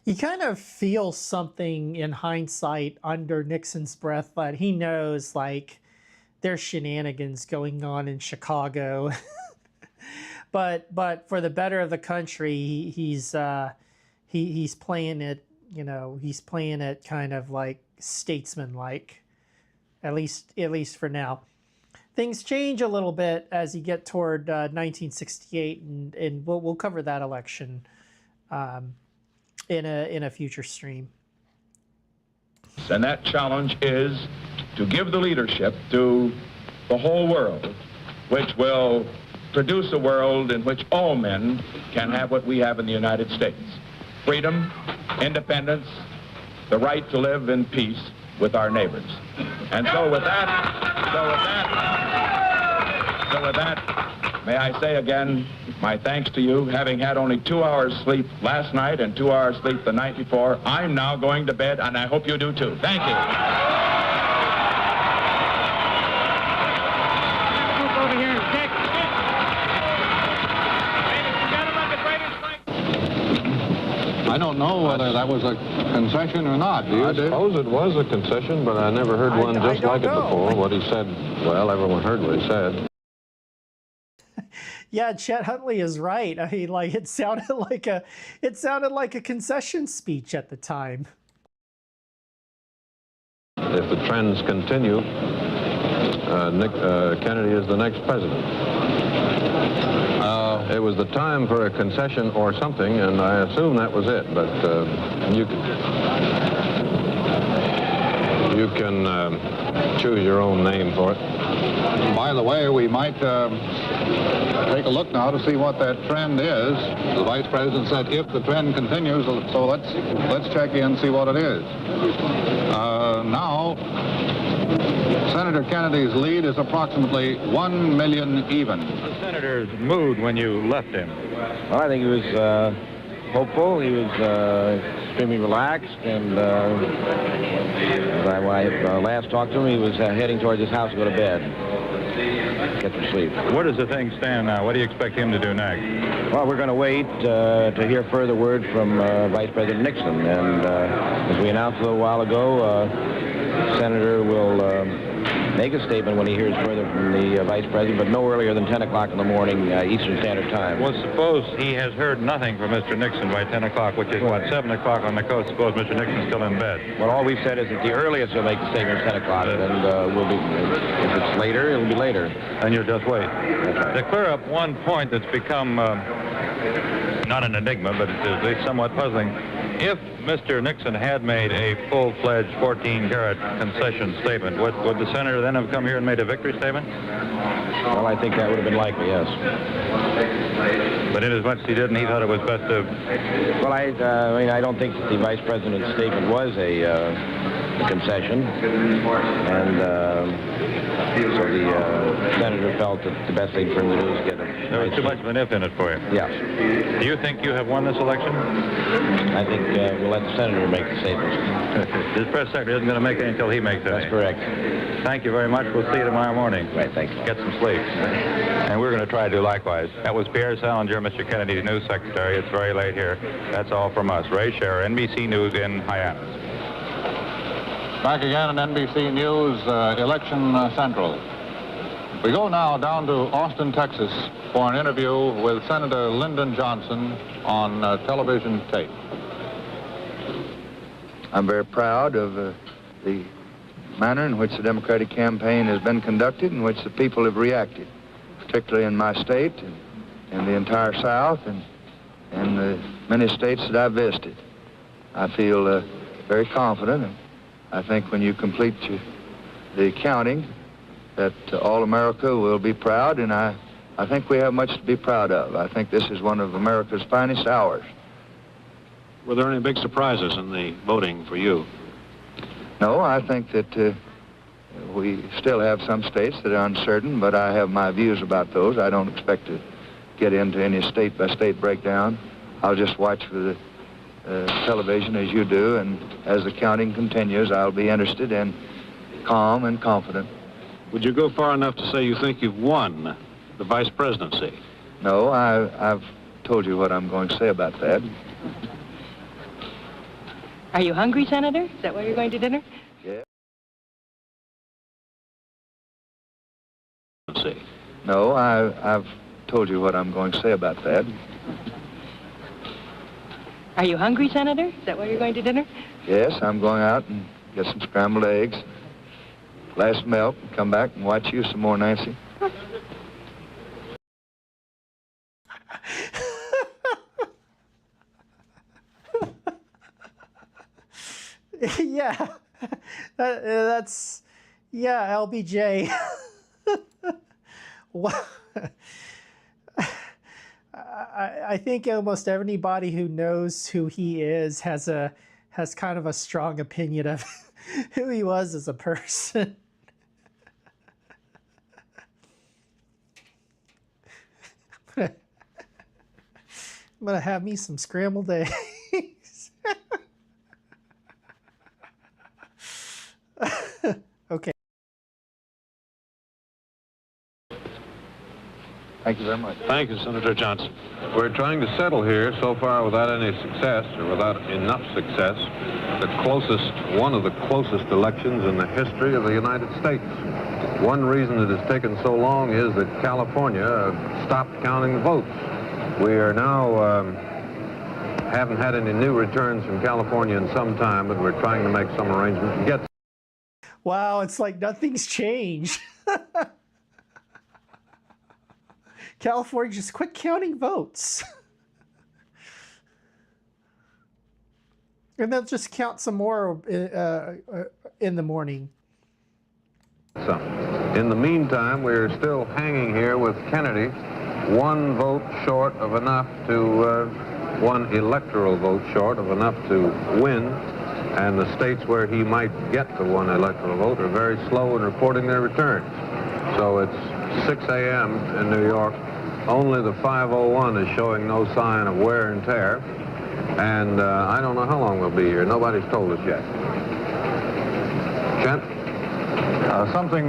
You kind of feel something in hindsight under Nixon's breath that he knows, like, there's shenanigans going on in Chicago. but for the better of the country, he's playing it, you know, he's playing it kind of like statesman-like, at least for now. Things change a little bit as you get toward 1968, and we'll cover that election in a future stream. And that challenge is to give the leadership to the whole world, which will produce a world in which all men can have what we have in the United States: freedom, independence, the right to live in peace with our neighbors. And so with that, may I say again my thanks to you. Having had only 2 hours sleep last night and 2 hours sleep the night before, I'm now going to bed, and I hope you do too. Thank you. Over here and check. I don't know whether that was a concession or not. Do you, I suppose it was a concession, but I never heard one just like it before. What he said, well, everyone heard what he said. Yeah, Chet Huntley is right. I mean, like, it sounded like a concession speech at the time. If the trends continue, Kennedy is the next president. It was the time for a concession or something, and I assume that was it. But you can choose your own name for it. By the way, we might take a look now to see what that trend is. The vice president said if the trend continues, so let's check in and see what it is. Now, Senator Kennedy's lead is approximately 1 million even. The senator's mood when you left him? Well, I think he was hopeful. He was extremely relaxed, and when I last talked to him, he was heading towards his house to go to bed, get some sleep. Where does the thing stand now? What do you expect him to do next? Well, we're going to wait to hear further word from Vice President Nixon, and as we announced a little while ago, the Senator will make a statement when he hears further from the Vice President, but no earlier than 10 o'clock in the morning, Eastern Standard Time. Well, suppose he has heard nothing from Mr. Nixon by 10 o'clock, which is, what, 7 o'clock on the coast. Suppose Mr. Nixon's still in bed. Well, all we've said is that the earliest he'll make the statement is 10 o'clock, and we'll be, if it's later, it'll be later. And you'll just wait. Right. To clear up one point that's become not an enigma, but it's at least somewhat puzzling. If Mr. Nixon had made a full-fledged 14-carat concession statement, would the senator then have come here and made a victory statement? Well, I think that would have been likely, yes. But inasmuch as he didn't, he thought it was best to... Well, I mean, I don't think that the Vice President's statement was a concession, and so the Senator felt that the best thing for him to do is get a... There was too much of an if in it for you. Yes. Do you think you have won this election? I think we'll let the Senator make the statement. This press secretary isn't going to make it until he makes it. That's correct. Thank you very much. We'll see you tomorrow morning. Right, thanks. Get some sleep. And we're going to try to do likewise. That was Pierre Salinger, Mr. Kennedy's news secretary. It's very late here. That's all from us. Ray Scherer, NBC News in Hyannis. Back again on NBC News, Election Central. We go now down to Austin, Texas, for an interview with Senator Lyndon Johnson on television tape. I'm very proud of the manner in which the Democratic campaign has been conducted, in which the people have reacted. particularly in my state and the entire South and the many states that I've visited. I feel very confident, and I think when you complete the counting, that all America will be proud, and I think we have much to be proud of. I think this is one of America's finest hours. Were there any big surprises in the voting for you? No, I think that we still have some states that are uncertain, but I have my views about those. I don't expect to get into any state-by-state breakdown. I'll just watch for the television as you do, and as the counting continues, I'll be interested and calm and confident. Would you go far enough to say you think you've won the vice presidency? No, I've told you what I'm going to say about that. Are you hungry, Senator? Is that why you're going to dinner? Yeah. See. No, I've told you what I'm going to say about that. Are you hungry, Senator? Is that why you're going to dinner? Yes, I'm going out and get some scrambled eggs, a glass of milk, and come back and watch you some more, Nancy. Yeah, that's, yeah, LBJ. Well, I think almost everybody who knows who he is has kind of a strong opinion of who he was as a person. I'm gonna have me some scrambled eggs. Okay. Thank you very much. Thank you, Senator Johnson. We're trying to settle here so far without any success, or without enough success, one of the closest elections in the history of the United States. One reason it has taken so long is that California stopped counting the votes. We are now, haven't had any new returns from California in some time, but we're trying to make some arrangements to get. Wow, it's like nothing's changed. California just quit counting votes. And they'll just count some more in the morning. So, in the meantime, we're still hanging here with Kennedy, one vote short of enough to, one electoral vote short of enough to win. And the states where he might get the one electoral vote are very slow in reporting their returns. So it's 6 a.m. in New York. Only the 501 is showing no sign of wear and tear. And I don't know how long we'll be here. Nobody's told us yet. Kent? Something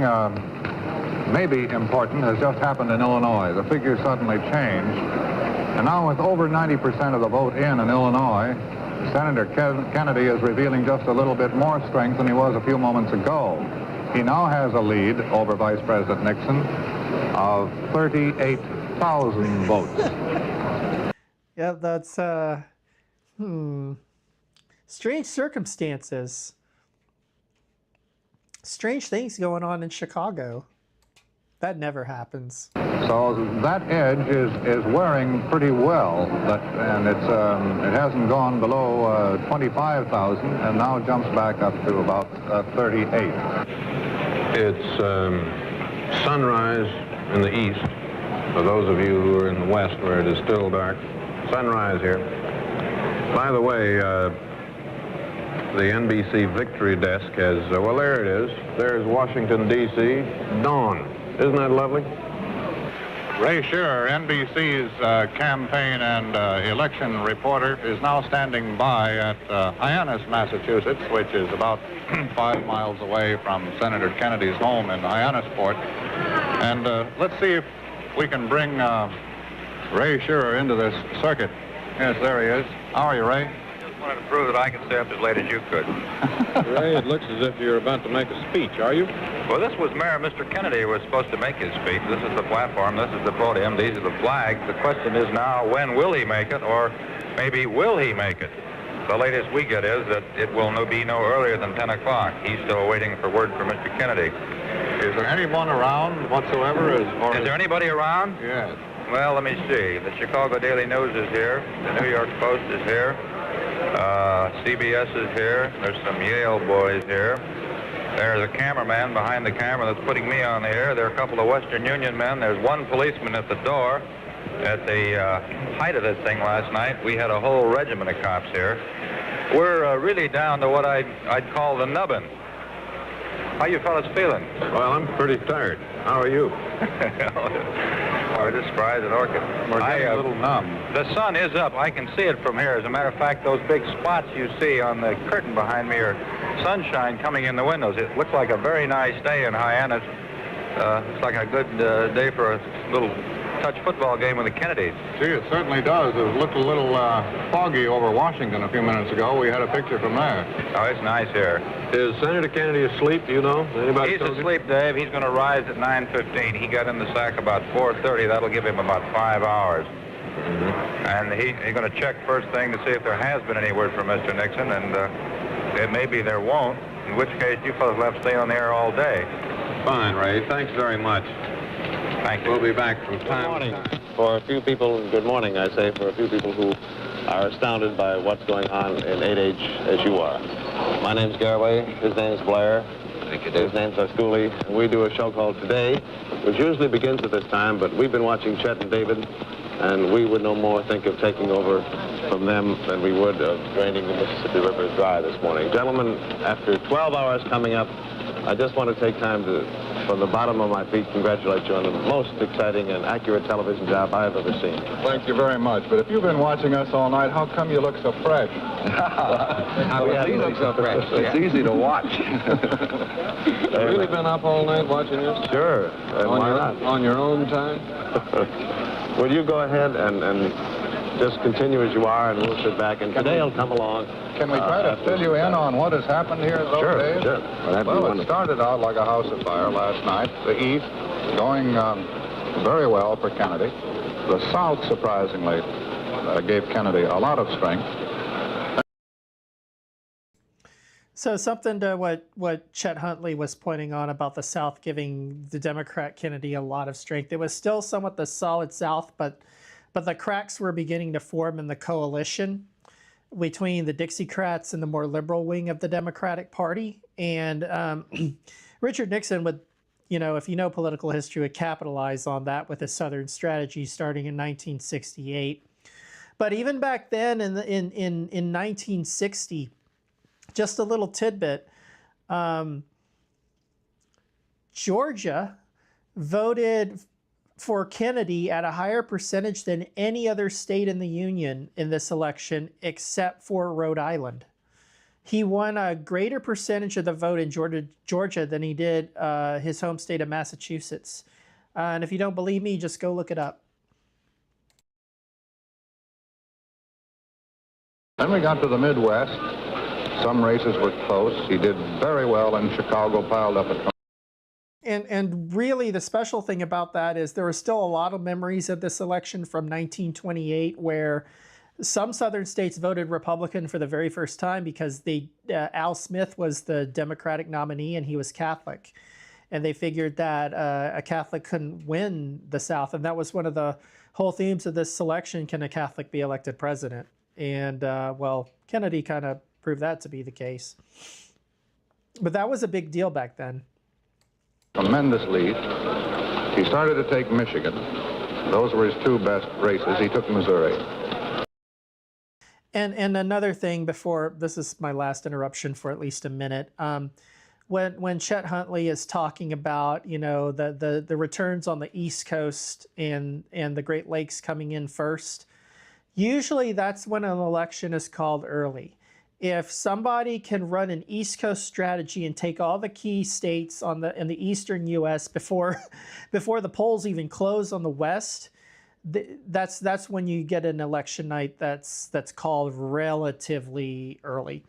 maybe important has just happened in Illinois. The figures suddenly changed. And now with over 90% of the vote in Illinois, Senator Kennedy is revealing just a little bit more strength than he was a few moments ago. He now has a lead over Vice President Nixon of 38,000 votes. Yeah, that's, strange circumstances. Strange things going on in Chicago. That never happens. So that edge is wearing pretty well, and it hasn't gone below 25,000, and now jumps back up to about 38. It's sunrise in the east, for those of you who are in the west where it is still dark. Sunrise here. By the way, the NBC Victory Desk has, well, there it is. There's Washington, D.C., dawn. Isn't that lovely? Ray Shearer, NBC's campaign and election reporter, is now standing by at Hyannis, Massachusetts, which is about 5 miles away from Senator Kennedy's home in Hyannisport. And let's see if we can bring Ray Shearer into this circuit. Yes, there he is. How are you, Ray? Just wanted to prove that I can stay up as late as you could. Ray, it looks as if you're about to make a speech, are you? Well, this was Mayor Mr. Kennedy who was supposed to make his speech. This is the platform, this is the podium, these are the flags. The question is now, when will he make it, or maybe will he make it? The latest we get is that it will be no earlier than 10 o'clock. He's still waiting for word from Mr. Kennedy. Is there anyone around whatsoever? Is there anybody around? Yes. Well, let me see. The Chicago Daily News is here. The New York Post is here. CBS is here. There's some Yale boys here. There's a cameraman behind the camera that's putting me on the air. There are a couple of Western Union men. There's one policeman at the door. At the height of this thing last night, we had a whole regiment of cops here. We're really down to what I'd call the nubbin. How you fellas feeling? Well, I'm pretty tired. How are you? We're just spry as an orchid. We're getting a little numb. The sun is up. I can see it from here. As a matter of fact, those big spots you see on the curtain behind me are sunshine coming in the windows. It looks like a very nice day in Hyannis. It's like a good day for a little touch football game with the Kennedys. Gee, it certainly does. It looked a little foggy over Washington a few minutes ago. We had a picture from there. Oh, it's nice here. Is Senator Kennedy asleep, do you know? Anybody He's told you? asleep, Dave. He's going to rise at 9:15. He got in the sack about 4:30. That'll give him about 5 hours. And he's going to check first thing to see if there has been any word from Mr. Nixon, and it may be there won't, in which case you fellas will have to stay on the air all day. Fine, Ray. Thanks very much. Thank you. We'll be back from time to time. For a few people, good morning, I say, for a few people who are astounded by what's going on in 8H as you are. My name's Garraway, his name's Blair, Thank you, Dave. his name's Scully, and we do a show called Today, which usually begins at this time, but we've been watching Chet and David, and we would no more think of taking over from them than we would of draining the Mississippi River dry this morning. Gentlemen, after 12 hours coming up, I just want to take time to, from the bottom of my feet, congratulate you on the most exciting and accurate television job I have ever seen. Thank you very much. But if you've been watching us all night, how come you look so fresh? Well, you look so fresh. It's easy to watch. Have you really been up all night watching this? Sure. And why not? On your own time? Will you go ahead and just continue as you are, and we'll sit back, and today will come along. Can we try to fill you in on what has happened here those days? Sure. Well, it started out like a house afire last night. The East going very well for Kennedy. The South, surprisingly, gave Kennedy a lot of strength. So something to what Chet Huntley was pointing on about the South giving the Democrat Kennedy a lot of strength. It was still somewhat the solid South, but the cracks were beginning to form in the coalition between the Dixiecrats and the more liberal wing of the Democratic Party. And Richard Nixon would, if you know political history, would capitalize on that with his Southern strategy starting in 1968. But even back then in 1960, just a little tidbit, Georgia voted for Kennedy at a higher percentage than any other state in the Union in this election, except for Rhode Island. He won a greater percentage of the vote in Georgia than he did his home state of Massachusetts. And if you don't believe me, just go look it up. Then we got to the Midwest. Some races were close. He did very well in Chicago, piled up at. And really the special thing about that is there are still a lot of memories of this election from 1928 where some southern states voted Republican for the very first time because Al Smith was the Democratic nominee and he was Catholic. And they figured that a Catholic couldn't win the South. And that was one of the whole themes of this election: can a Catholic be elected president? And well, Kennedy kind of proved that to be the case. But that was a big deal back then. Tremendous lead. He started to take Michigan. Those were his two best races. He took Missouri. And another thing before, this is my last interruption for at least a minute. When Chet Huntley is talking about, the returns on the East Coast and the Great Lakes coming in first, usually that's when an election is called early. If somebody can run an East Coast strategy and take all the key states in the eastern U.S. before the polls even close on the West, that's when you get an election night that's called relatively early.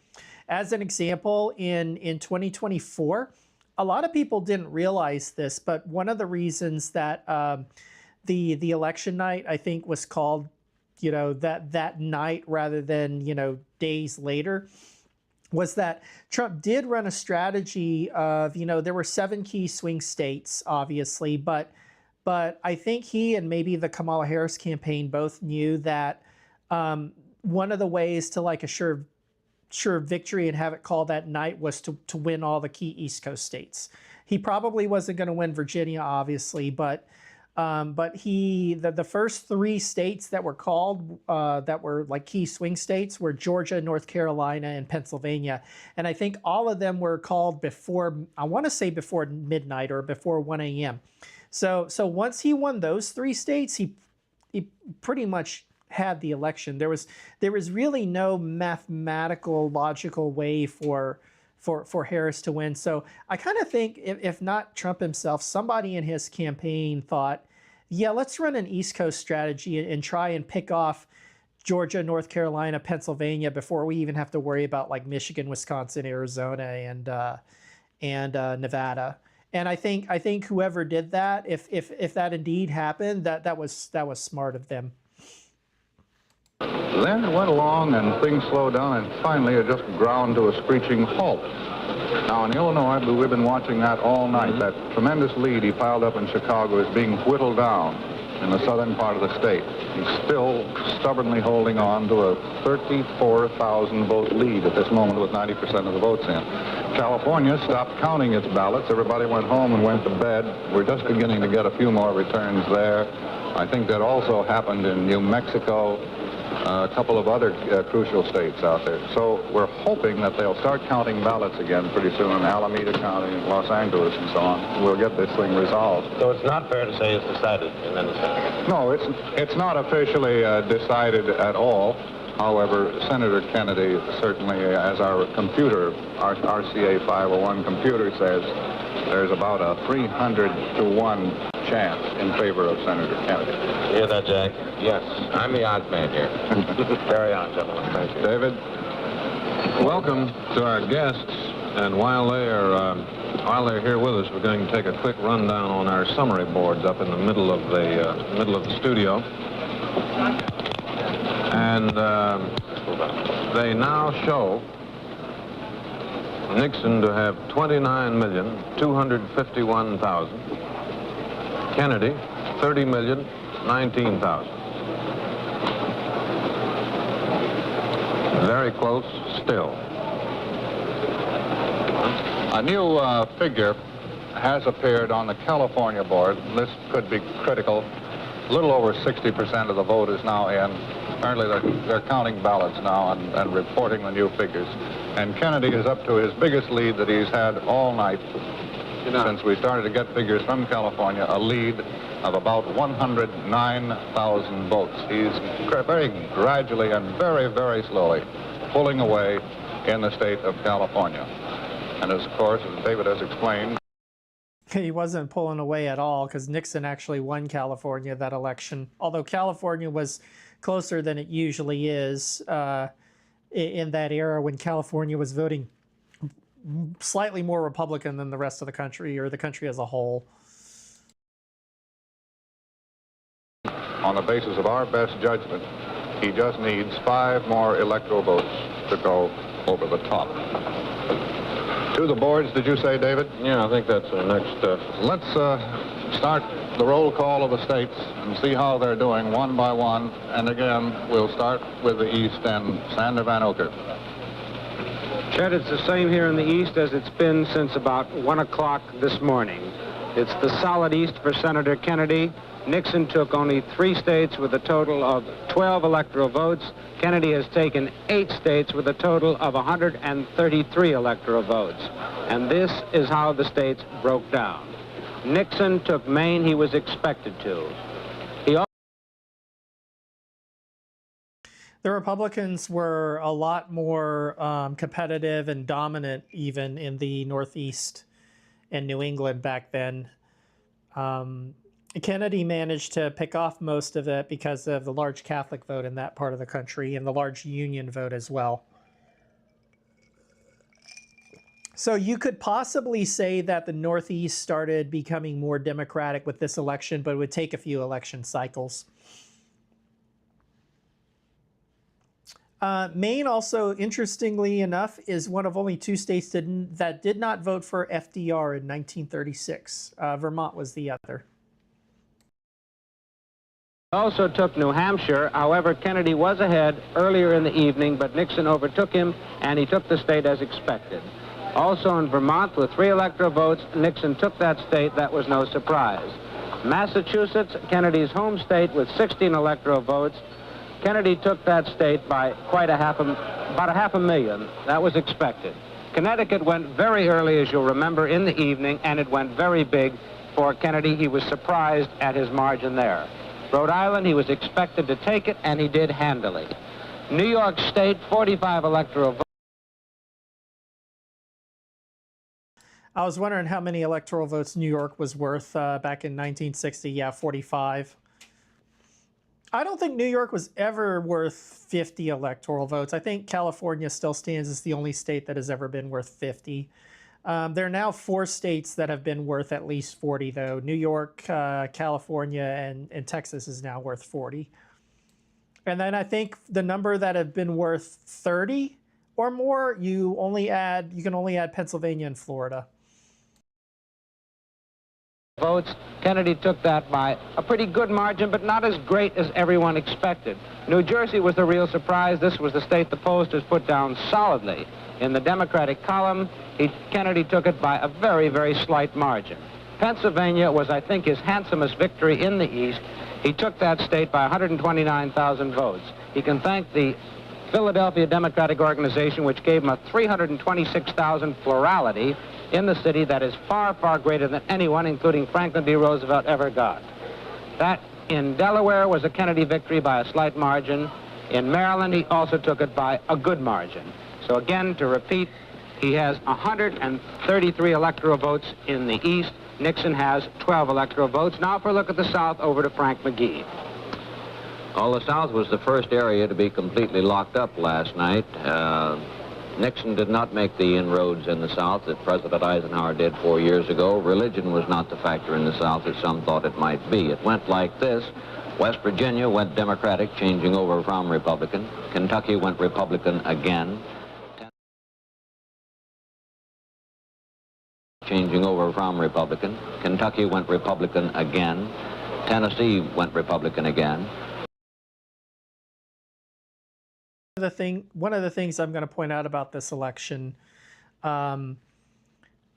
As an example, in 2024, a lot of people didn't realize this, but one of the reasons that the election night, I think, was called that night rather than days later, was that Trump did run a strategy of, there were 7 key swing states, obviously, but I think he and maybe the Kamala Harris campaign both knew that one of the ways to like assure victory and have it called that night was to win all the key East Coast states. He probably wasn't going to win Virginia, obviously, but the first 3 states that were called that were like key swing states were Georgia, North Carolina, and Pennsylvania. And I think all of them were called before, I want to say before midnight or before 1 a.m. So once he won those 3 states, he pretty much had the election. There was really no mathematical, logical way for Harris to win. So I kind of think, if not Trump himself, somebody in his campaign thought, yeah, let's run an East Coast strategy and try and pick off Georgia, North Carolina, Pennsylvania before we even have to worry about like Michigan, Wisconsin, Arizona, and Nevada. And I think whoever did that, if that indeed happened, that was smart of them. Then it went along and things slowed down, and finally it just ground to a screeching halt. Now in Illinois, we've been watching that all night. That tremendous lead he piled up in Chicago is being whittled down in the southern part of the state. He's still stubbornly holding on to a 34,000 vote lead at this moment with 90% of the votes in. California stopped counting its ballots. Everybody went home and went to bed. We're just beginning to get a few more returns there. I think that also happened in New Mexico, a couple of other crucial states out there. So we're hoping that they'll start counting ballots again pretty soon in Alameda County, Los Angeles, and so on. We'll get this thing resolved. So it's not fair to say it's decided in any sense? No, it's not officially decided at all. However, Senator Kennedy certainly, as our computer, our RCA 501 computer says, there's about a 300-to-1 chance in favor of Senator Kennedy. You hear that, Jack? Yes, I'm the odds man here. Carry on, gentlemen. Thank you. David? Welcome to our guests, and while they're here with us, we're going to take a quick rundown on our summary boards up in the middle of the studio. And they now show Nixon to have 29,251,000. Kennedy, 30,019,000. Very close still. A new figure has appeared on the California board. This could be critical. A little over 60% of the vote is now in. Apparently they're counting ballots now and reporting the new figures. And Kennedy is up to his biggest lead that he's had all night since we started to get figures from California, a lead of about 109,000 votes. He's very gradually and very, very slowly pulling away in the state of California. And of course, as David has explained, He wasn't pulling away at all, because Nixon actually won California that election. Although California was closer than it usually is in that era when California was voting slightly more Republican than the rest of the country, or the country as a whole. On the basis of our best judgment, he just needs 5 more electoral votes to go over the top. To the boards, did you say, David? Yeah, I think that's the next. Let's start the roll call of the states and see how they're doing one by one. And again, we'll start with the East and Sander Van Oker. Chet, it's the same here in the East as it's been since about 1 o'clock this morning. It's the solid East for Senator Kennedy. Nixon took only 3 states with a total of 12 electoral votes. Kennedy has taken 8 states with a total of 133 electoral votes. And this is how the states broke down. Nixon took Maine. He was expected to. The Republicans were a lot more competitive and dominant even in the Northeast and New England back then. Kennedy managed to pick off most of it because of the large Catholic vote in that part of the country and the large Union vote as well. So you could possibly say that the Northeast started becoming more Democratic with this election, but it would take a few election cycles. Maine also, interestingly enough, is one of only 2 states that did not vote for FDR in 1936. Vermont was the other. Also took New Hampshire. However, Kennedy was ahead earlier in the evening, but Nixon overtook him, and he took the state as expected. Also in Vermont, with 3 electoral votes, Nixon took that state. That was no surprise. Massachusetts, Kennedy's home state, with 16 electoral votes, Kennedy took that state by about a half a million. That was expected. Connecticut went very early, as you'll remember, in the evening, and it went very big for Kennedy. He was surprised at his margin there. Rhode Island, he was expected to take it, and he did handily. New York State, 45 electoral votes. I was wondering how many electoral votes New York was worth back in 1960. Yeah, 45. I don't think New York was ever worth 50 electoral votes. I think California still stands as the only state that has ever been worth 50. There are now 4 states that have been worth at least 40, though. New York, California, and Texas is now worth 40. And then I think the number that have been worth 30 or more, you can only add Pennsylvania and Florida. Votes. Kennedy took that by a pretty good margin, but not as great as everyone expected. New Jersey was the real surprise. This was the state the pollsters put down solidly. In the Democratic column, Kennedy took it by a very, very slight margin. Pennsylvania was, I think, his handsomest victory in the East. He took that state by 129,000 votes. He can thank the Philadelphia Democratic Organization, which gave him a 326,000 plurality in the city that is far, far greater than anyone, including Franklin D. Roosevelt, ever got. That in Delaware was a Kennedy victory by a slight margin. In Maryland, he also took it by a good margin. So again, to repeat, he has 133 electoral votes in the East. Nixon has 12 electoral votes. Now for a look at the South, over to Frank McGee. Well, the South was the first area to be completely locked up last night. Nixon did not make the inroads in the South that President Eisenhower did 4 years ago. Religion was not the factor in the South as some thought it might be. It went like this. West Virginia went Democratic, changing over from Republican. Kentucky went Republican again. Changing over from Republican. Kentucky went Republican again. Tennessee went Republican again. One of the things I'm going to point out about this election, and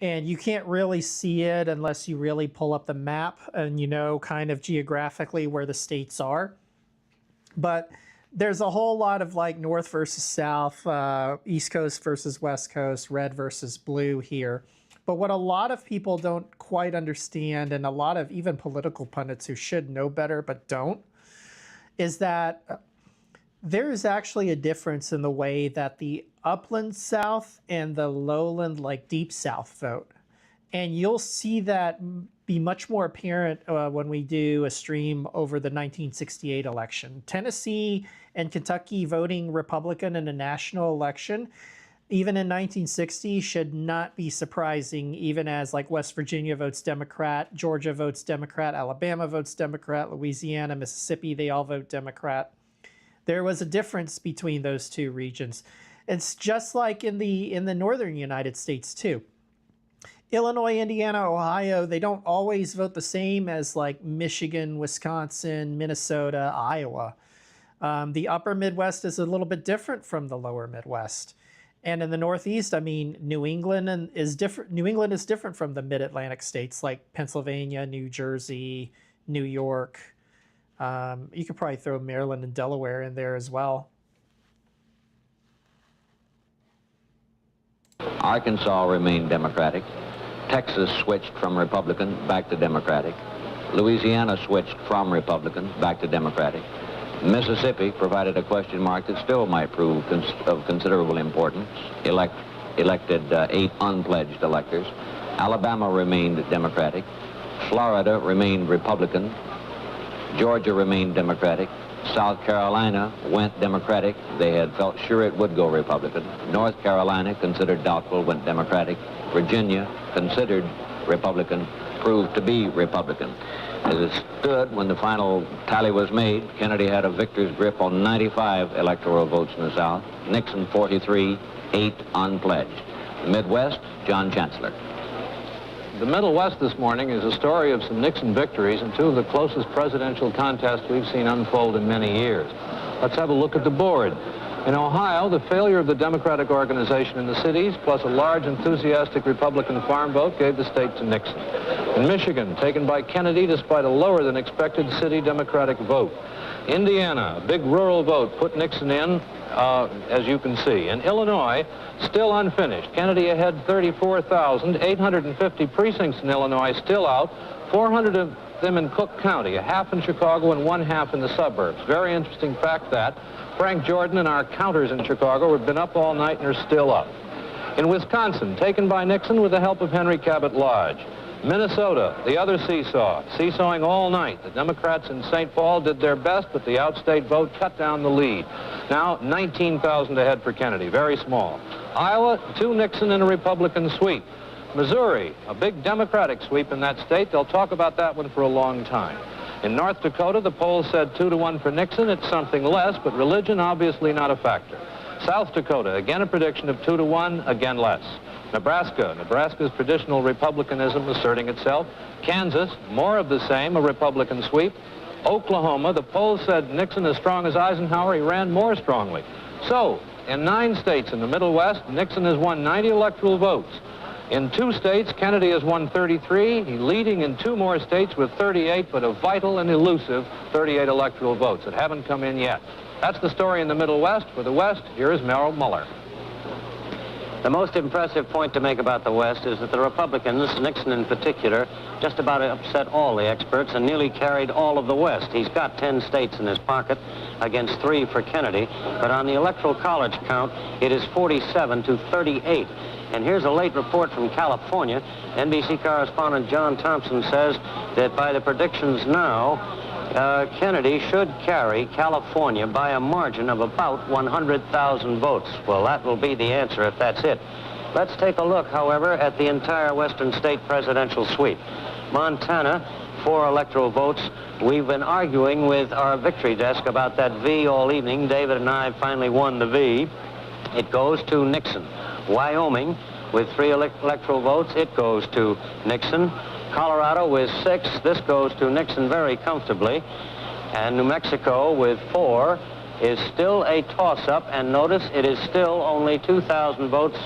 you can't really see it unless you really pull up the map and you know kind of geographically where the states are. But there's a whole lot of like North versus South, East Coast versus West Coast, red versus blue here. But what a lot of people don't quite understand, and a lot of even political pundits who should know better but don't, is that there is actually a difference in the way that the upland South and the lowland, like deep South, vote. And you'll see that be much more apparent when we do a stream over the 1968 election. Tennessee and Kentucky voting Republican in a national election, even in 1960, should not be surprising, even as like West Virginia votes Democrat, Georgia votes Democrat, Alabama votes Democrat, Louisiana, Mississippi, they all vote Democrat. There was a difference between those 2 regions. It's just like in the northern United States too. Illinois, Indiana, Ohio, they don't always vote the same as like Michigan, Wisconsin, Minnesota, Iowa. The upper Midwest is a little bit different from the lower Midwest. And in the Northeast, I mean, New England is different. New England is different from the mid-Atlantic states like Pennsylvania, New Jersey, New York. You could probably throw Maryland and Delaware in there as well. Arkansas remained Democratic. Texas switched from Republican back to Democratic. Louisiana switched from Republican back to Democratic. Mississippi provided a question mark that still might prove of considerable importance. Elected 8 unpledged electors. Alabama remained Democratic. Florida remained Republican. Georgia remained Democratic. South Carolina went Democratic. They had felt sure it would go Republican. North Carolina, considered doubtful, went Democratic. Virginia, considered Republican, proved to be Republican. As it stood when the final tally was made, Kennedy had a victor's grip on 95 electoral votes in the South. Nixon 43, 8 unpledged. The Midwest, John Chancellor. The Middle West this morning is a story of some Nixon victories and two of the closest presidential contests we've seen unfold in many years. Let's have a look at the board. In Ohio, the failure of the Democratic organization in the cities, plus a large, enthusiastic Republican farm vote, gave the state to Nixon. In Michigan, taken by Kennedy despite a lower than expected city Democratic vote. Indiana, a big rural vote, put Nixon in, as you can see. In Illinois, still unfinished. Kennedy ahead 34,000, 850 precincts in Illinois still out, 400 of them in Cook County, a half in Chicago and one half in the suburbs. Very interesting fact that Frank Jordan and our counters in Chicago have been up all night and are still up. In Wisconsin, taken by Nixon with the help of Henry Cabot Lodge. Minnesota, the other seesaw, seesawing all night. The Democrats in St. Paul did their best, but the outstate vote cut down the lead. Now, 19,000 ahead for Kennedy, very small. Iowa, 2 Nixon and a Republican sweep. Missouri, a big Democratic sweep in that state. They'll talk about that one for a long time. In North Dakota, the polls said 2-1 for Nixon. It's something less, but religion obviously not a factor. South Dakota, again a prediction of 2-1, again less. Nebraska's traditional republicanism asserting itself. Kansas, more of the same, a Republican sweep. Oklahoma, the polls said Nixon as strong as Eisenhower, he ran more strongly. So, in 9 states in the Middle West, Nixon has won 90 electoral votes. In 2 states, Kennedy has won 33, he's leading in 2 more states with 38, but a vital and elusive 38 electoral votes that haven't come in yet. That's the story in the Middle West. For the West, here is Merrill Muller. The most impressive point to make about the West is that the Republicans, Nixon in particular, just about upset all the experts and nearly carried all of the West. He's got 10 states in his pocket against 3 for Kennedy, but on the Electoral College count, it is 47 to 38. And here's a late report from California. NBC correspondent John Thompson says that by the predictions now, Kennedy should carry California by a margin of about 100,000 votes. Well, that will be the answer if that's it. Let's take a look, however, at the entire western state presidential sweep. Montana, 4 electoral votes. We've been arguing with our victory desk about that V all evening. David and I finally won the V. It goes to Nixon. Wyoming, with 3 electoral votes, it goes to Nixon. Colorado with 6, this goes to Nixon very comfortably. And New Mexico with 4 is still a toss-up, and notice it is still only 2,000 votes,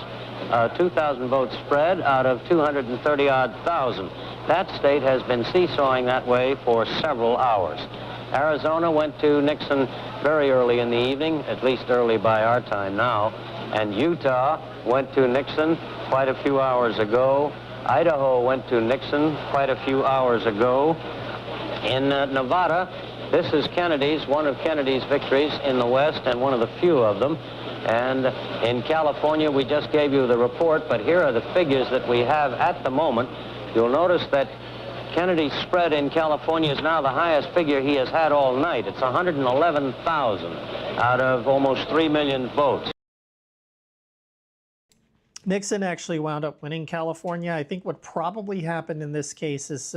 2,000 votes spread out of 230-odd thousand. That state has been seesawing that way for several hours. Arizona went to Nixon very early in the evening, at least early by our time now, and Utah went to Nixon quite a few hours ago. Idaho went to Nixon quite a few hours ago. In Nevada, this is Kennedy's, one of Kennedy's victories in the West and one of the few of them. And in California, we just gave you the report, but here are the figures that we have at the moment. You'll notice that Kennedy's spread in California is now the highest figure he has had all night. It's 111,000 out of almost 3 million votes. Nixon actually wound up winning California. I think what probably happened in this case is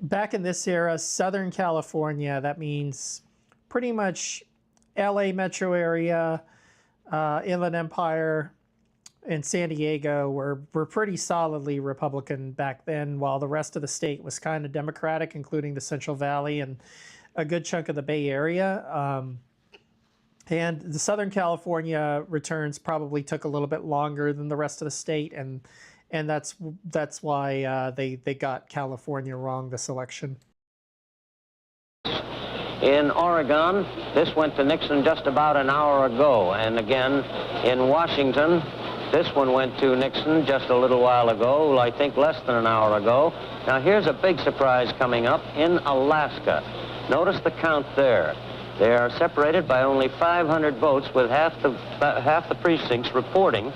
back in this era, Southern California, that means pretty much LA metro area, Inland Empire, and San Diego were pretty solidly Republican back then, while the rest of the state was kind of Democratic, including the Central Valley and a good chunk of the Bay Area. And the Southern California returns probably took a little bit longer than the rest of the state, and that's why they got California wrong this election. In Oregon, this went to Nixon just about an hour ago, and again in Washington, this one went to Nixon just a little while ago, I think less than an hour ago. Now here's a big surprise coming up in Alaska. Notice the count there. They are separated by only 500 votes, with half the precincts reporting.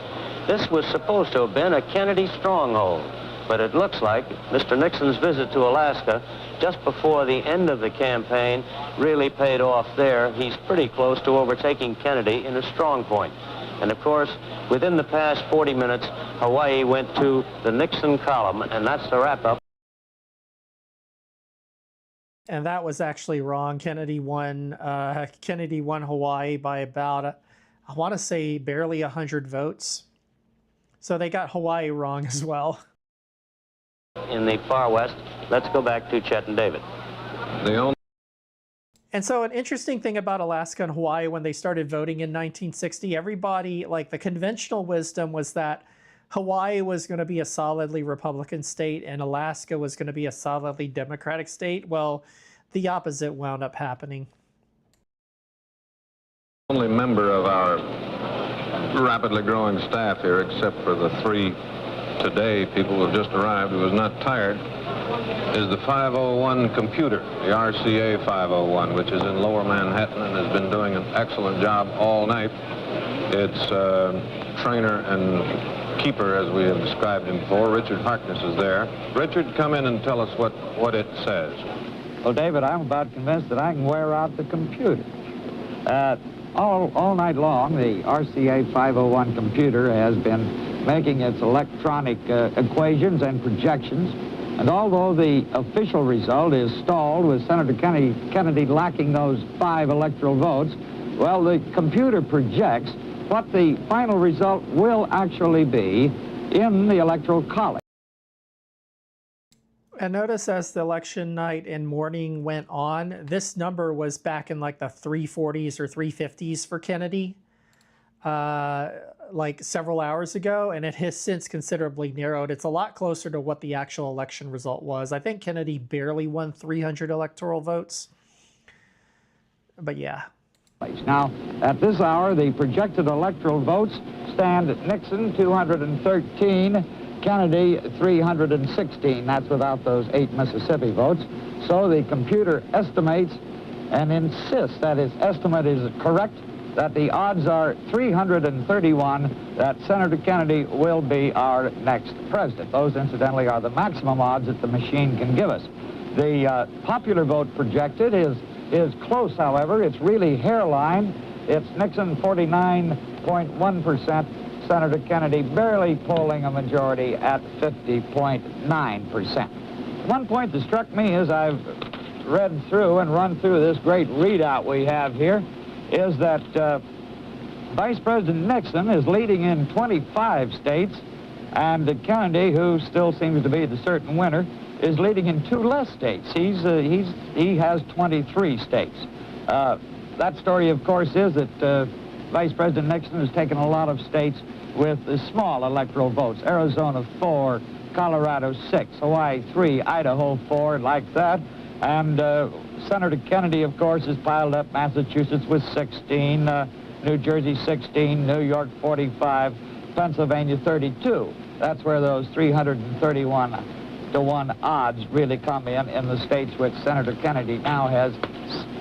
This was supposed to have been a Kennedy stronghold, but it looks like Mr. Nixon's visit to Alaska just before the end of the campaign really paid off there. He's pretty close to overtaking Kennedy in a strong point. And of course, within the past 40 minutes, Hawaii went to the Nixon column, and that's the wrap-up. And that was actually wrong. Kennedy won Hawaii by about, I want to say, barely 100 votes. So they got Hawaii wrong as well. In the far west, let's go back to Chet and David. And so an interesting thing about Alaska and Hawaii when they started voting in 1960, everybody, like the conventional wisdom was that Hawaii was going to be a solidly Republican state and Alaska was going to be a solidly Democratic state. Well, the opposite wound up happening. Only member of our rapidly growing staff here, except for the 3 today people who have just arrived who was not tired, is the 501 computer, the RCA 501, which is in Lower Manhattan and has been doing an excellent job all night. Its trainer and keeper, as we have described him before, Richard Harkness, is there. Richard, come in and tell us what it says. Well, David, I'm about convinced that I can wear out the computer. All night long, the RCA 501 computer has been making its electronic equations and projections. And although the official result is stalled with Senator Kennedy lacking those 5 electoral votes, well, the computer projects what the final result will actually be in the Electoral College. And notice as the election night and morning went on, this number was back in like the 340s or 350s for Kennedy, like several hours ago, and it has since considerably narrowed. It's a lot closer to what the actual election result was. I think Kennedy barely won 300 electoral votes, but yeah. Now, at this hour, the projected electoral votes stand at Nixon 213, Kennedy 316. That's without those 8 Mississippi votes. So the computer estimates and insists that its estimate is correct, that the odds are 331 that Senator Kennedy will be our next president. Those, incidentally, are the maximum odds that the machine can give us. The popular vote projected is close, however. It's really hairline. It's Nixon 49.1%, Senator Kennedy barely polling a majority at 50.9%. One point that struck me as I've read through and run through this great readout we have here is that Vice President Nixon is leading in 25 states, and Kennedy, who still seems to be the certain winner, is leading in 2 less states. He has 23 states. That story, of course, is that Vice President Nixon has taken a lot of states with small electoral votes. Arizona 4, Colorado 6, Hawaii 3, Idaho 4, like that. And Senator Kennedy, of course, has piled up Massachusetts with 16, New Jersey 16, New York 45, Pennsylvania 32. That's where those 331-to-1 odds really come in the states which Senator Kennedy now has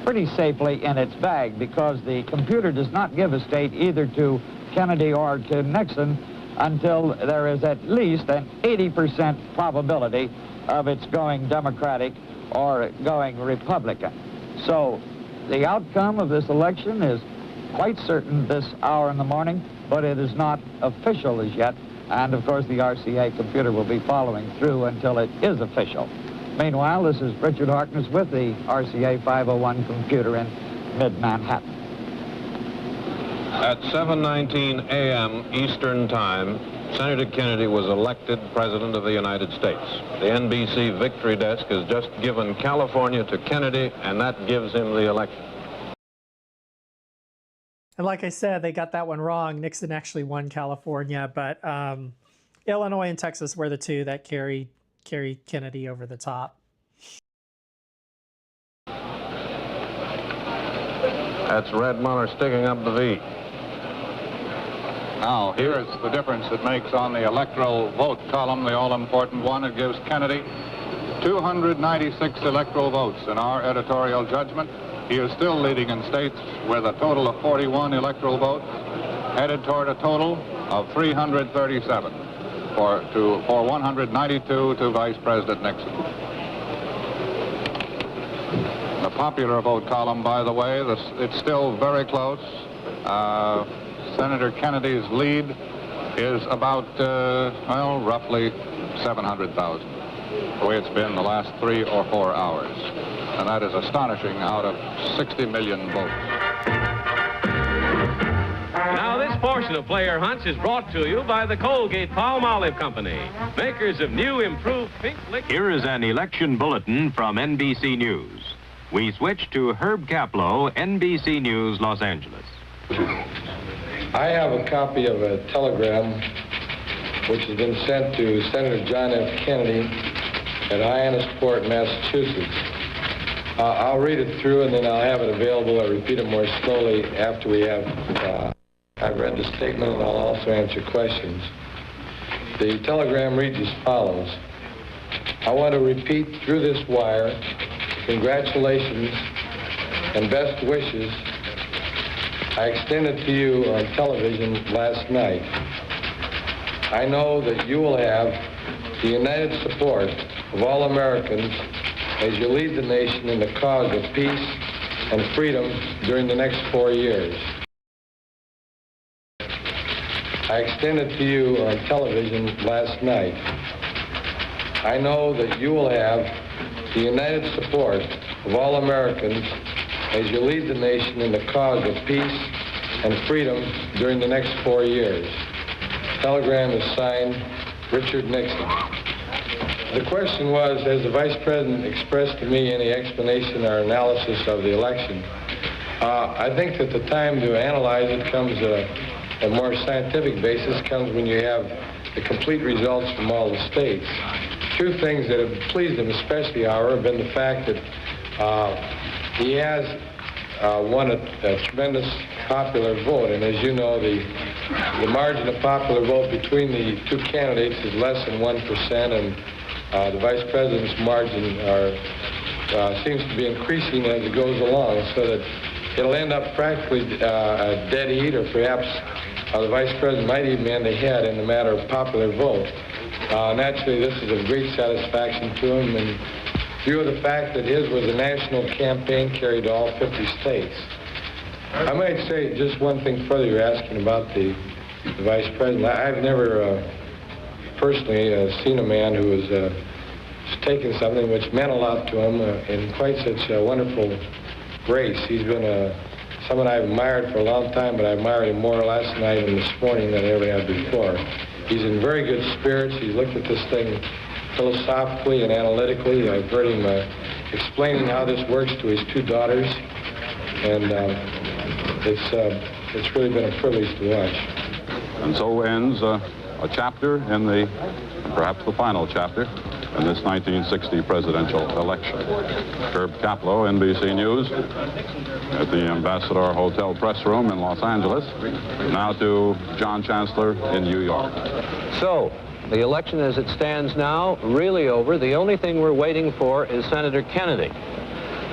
pretty safely in its bag, because the computer does not give a state either to Kennedy or to Nixon until there is at least an 80% probability of its going Democratic or going Republican. So the outcome of this election is quite certain this hour in the morning, but it is not official as yet. And of course the RCA computer will be following through until it is official. Meanwhile, this is Richard Harkness with the RCA 501 computer in mid-Manhattan. At 7:19 a.m. Eastern Time, Senator Kennedy was elected President of the United States. The NBC Victory Desk has just given California to Kennedy, and that gives him the election. And like I said, they got that one wrong. Nixon actually won California, but Illinois and Texas were the 2 that carried Kennedy over the top. That's Red Muller sticking up the V. Now, here's the difference it makes on the electoral vote column, the all-important one. It gives Kennedy 296 electoral votes. In our editorial judgment, he is still leading in states with a total of 41 electoral votes, headed toward a total of 337 for 192 to Vice President Nixon. The popular vote column, by the way, it's still very close. Senator Kennedy's lead is about, well, roughly 700,000, the way it's been the last 3 or 4 hours. and that is astonishing out of 60 million votes. Now this portion of Player Hunch is brought to you by the Colgate Palmolive Company, makers of new improved pink liquid. Here is an election bulletin from NBC News. We switch to Herb Kaplow, NBC News, Los Angeles. I have a copy of a telegram which has been sent to Senator John F. Kennedy at Hyannisport, Massachusetts. I'll read it through and then I'll have it available. I'll repeat it more slowly after we have I've read the statement, and I'll also answer questions. The telegram reads as follows. I want to repeat through this wire congratulations and best wishes I extended to you on television last night. I know that you will have the united support of all Americans as you lead the nation in the cause of peace and freedom during the next 4 years. I extended to you on television last night. I know that you will have the united support of all Americans as you lead the nation in the cause of peace and freedom during the next 4 years. Telegram is signed, Richard Nixon. The question was, has the Vice President expressed to me any explanation or analysis of the election? I think that the time to analyze it comes a more scientific basis comes when you have the complete results from all the states. Two things that have pleased him especially, however, have been the fact that he has won a tremendous popular vote. And as you know, the margin of popular vote between the two candidates is less than 1%, and the Vice President's margin seems to be increasing as it goes along, so that it'll end up practically a dead heat, or perhaps the Vice President might even end ahead in the matter of popular vote. Naturally, this is of great satisfaction to him, in view of the fact that his was a national campaign carried to all 50 states. I might say just one thing further. You're asking about the Vice President. I've never personally seen a man who has taken something which meant a lot to him in quite such a wonderful grace. He's been someone I've admired for a long time, but I admired him more last night and this morning than I ever have before. He's in very good spirits. He's looked at this thing philosophically and analytically. I've heard him explaining how this works to his two daughters, and it's really been a privilege to watch. And so ends a chapter in perhaps the final chapter in this 1960 presidential election. Herb Kaplow, NBC News, at the Ambassador Hotel press room in Los Angeles. Now to John Chancellor in New York. So, the election as it stands now, really over. The only thing we're waiting for is Senator Kennedy.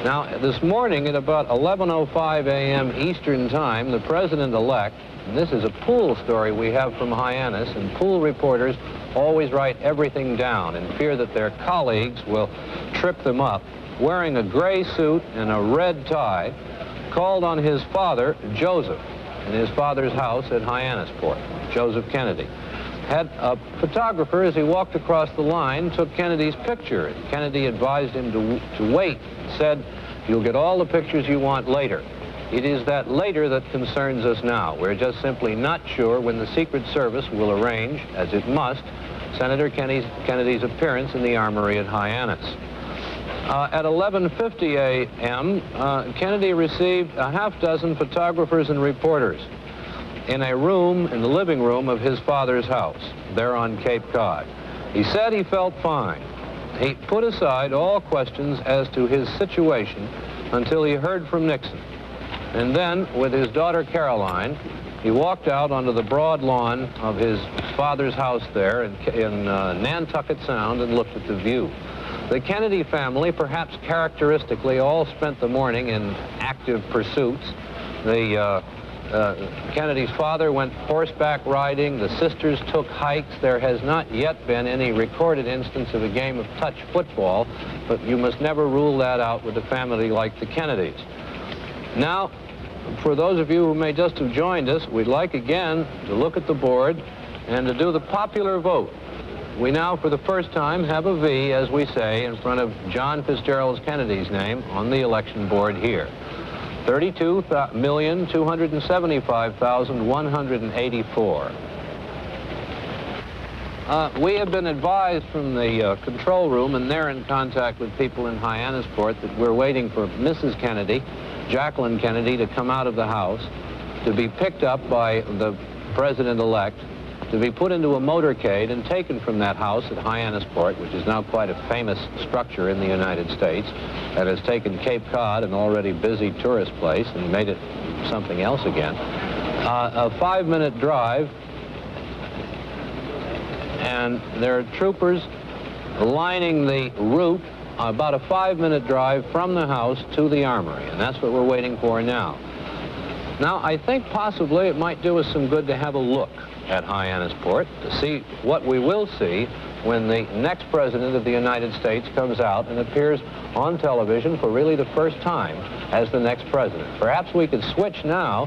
Now, this morning at about 11:05 a.m. Eastern Time, the President-elect, and this is a pool story we have from Hyannis, and pool reporters always write everything down in fear that their colleagues will trip them up, wearing a gray suit and a red tie, called on his father, Joseph, in his father's house at Hyannisport, Joseph Kennedy. Had a photographer, as he walked across the line, took Kennedy's picture. Kennedy advised him to wait, said, "You'll get all the pictures you want later." It is that later that concerns us now. We're just simply not sure when the Secret Service will arrange, as it must, Senator Kennedy's appearance in the Armory at Hyannis. At 11:50 a.m., Kennedy received a half-dozen photographers and reporters in a room, in the living room of his father's house, there on Cape Cod. He said he felt fine. He put aside all questions as to his situation until he heard from Nixon. And then, with his daughter Caroline, he walked out onto the broad lawn of his father's house there in Nantucket Sound and looked at the view. The Kennedy family, perhaps characteristically, all spent the morning in active pursuits. Kennedy's father went horseback riding. The sisters took hikes. There has not yet been any recorded instance of a game of touch football, but you must never rule that out with a family like the Kennedys. Now, for those of you who may just have joined us, we'd like again to look at the board and to do the popular vote. we now, for the first time, have a V, as we say, in front of John Fitzgerald Kennedy's name on the election board here. 32,275,184. We have been advised from the control room, and they're in contact with people in Hyannisport, that we're waiting for Mrs. Kennedy, Jacqueline Kennedy, to come out of the house, to be picked up by the president-elect, to be put into a motorcade and taken from that house at Hyannisport, which is now quite a famous structure in the United States, that has taken Cape Cod, an already busy tourist place, and made it something else again. A 5-minute drive, and there are troopers lining the route, about a 5-minute drive from the house to the armory, and that's what we're waiting for now. Now, I think possibly it might do us some good to have a look at Hyannisport to see what we will see when the next president of the United States comes out and appears on television for really the first time as the next president. Perhaps we could switch now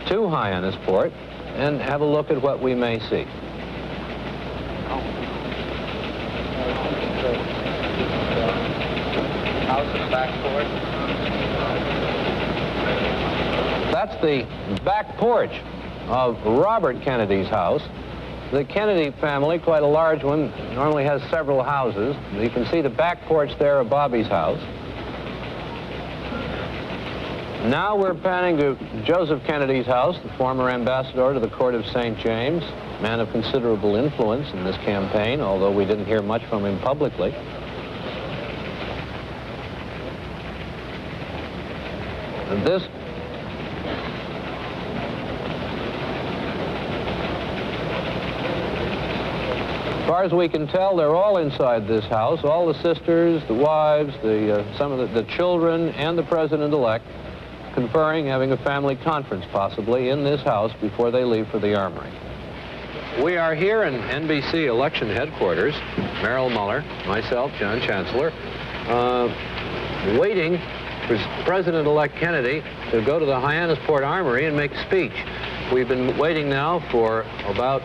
to Hyannisport and have a look at what we may see. House in the back porch. That's the back porch of Robert Kennedy's house. The Kennedy family, quite a large one, normally has several houses. You can see the back porch there of Bobby's house. Now we're panning to Joseph Kennedy's house, the former ambassador to the court of St. James, man of considerable influence in this campaign, although we didn't hear much from him publicly. And this as far as we can tell, they're all inside this house, all the sisters, the wives, some of the children, and the president-elect conferring, having a family conference possibly in this house before they leave for the armory. We are here in NBC election headquarters, Merrill Muller, myself, John Chancellor, waiting for President-elect Kennedy to go to the Hyannisport Armory and make a speech. We've been waiting now for about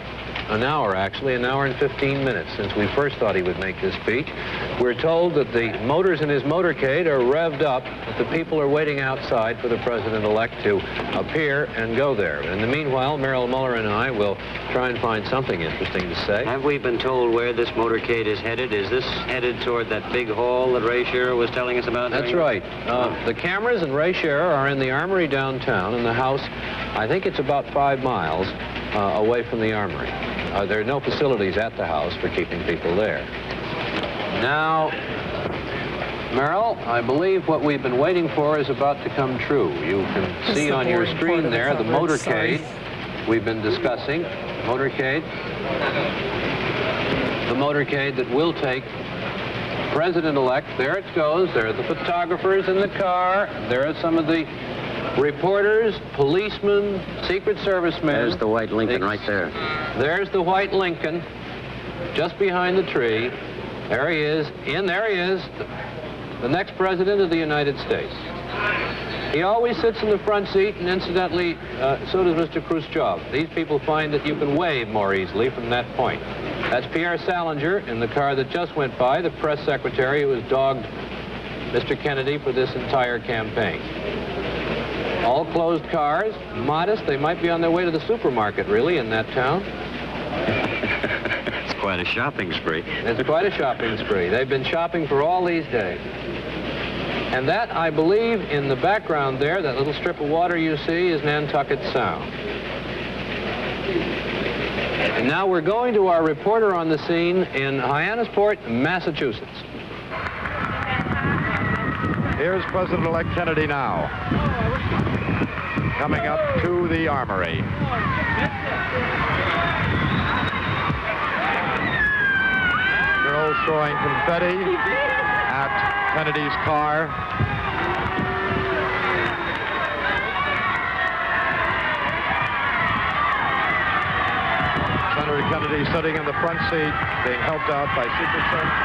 an hour, actually, an hour and 15 minutes since we first thought he would make this speech. We're told that the motors in his motorcade are revved up, that the people are waiting outside for the president-elect to appear and go there. In the meanwhile, Merrill Muller and I will try and find something interesting to say. Have we been told where this motorcade is headed? Is this headed toward that big hall that Ray Scherer was telling us about? That's right. The cameras and Ray Scherer are in the armory downtown, and the house, I think it's about 5 miles away from the armory. There are no facilities at the house for keeping people there. Now, Merrill, I believe what we've been waiting for is about to come true. You can see on your screen there the motorcade we've been discussing. Motorcade. The motorcade that will take President-elect. There it goes. There are the photographers in the car. There are some of the reporters, policemen, Secret Service men. There's the white Lincoln right there. There's the white Lincoln, just behind the tree. There he is. There he is, the next president of the United States. He always sits in the front seat, and incidentally, so does Mr. Khrushchev. These people find that you can wave more easily from that point. That's Pierre Salinger in the car that just went by, the press secretary who has dogged Mr. Kennedy for this entire campaign. All closed cars, modest. They might be on their way to the supermarket, really, in that town. It's quite a shopping spree. It's quite a shopping spree. They've been shopping for all these days. And that, I believe, in the background there, that little strip of water you see, is Nantucket Sound. And now we're going to our reporter on the scene in Hyannisport, Massachusetts. Here's President-elect Kennedy now, coming up to the armory. Girls throwing confetti at Kennedy's car. Senator Kennedy sitting in the front seat, being helped out by Secret Service.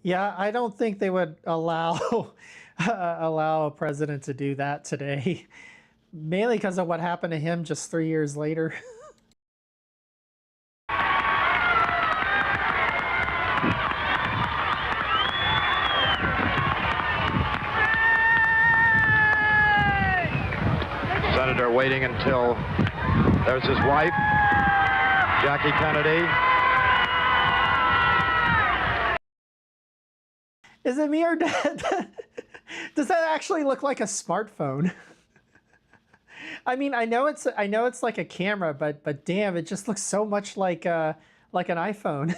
Yeah, I don't think they would allow a president to do that today. Mainly because of what happened to him just 3 years later. Senator waiting until there's his wife, Jackie Kennedy. Is it me or does that actually look like a smartphone? I mean, I know it's like a camera, but damn, it just looks so much like an iPhone.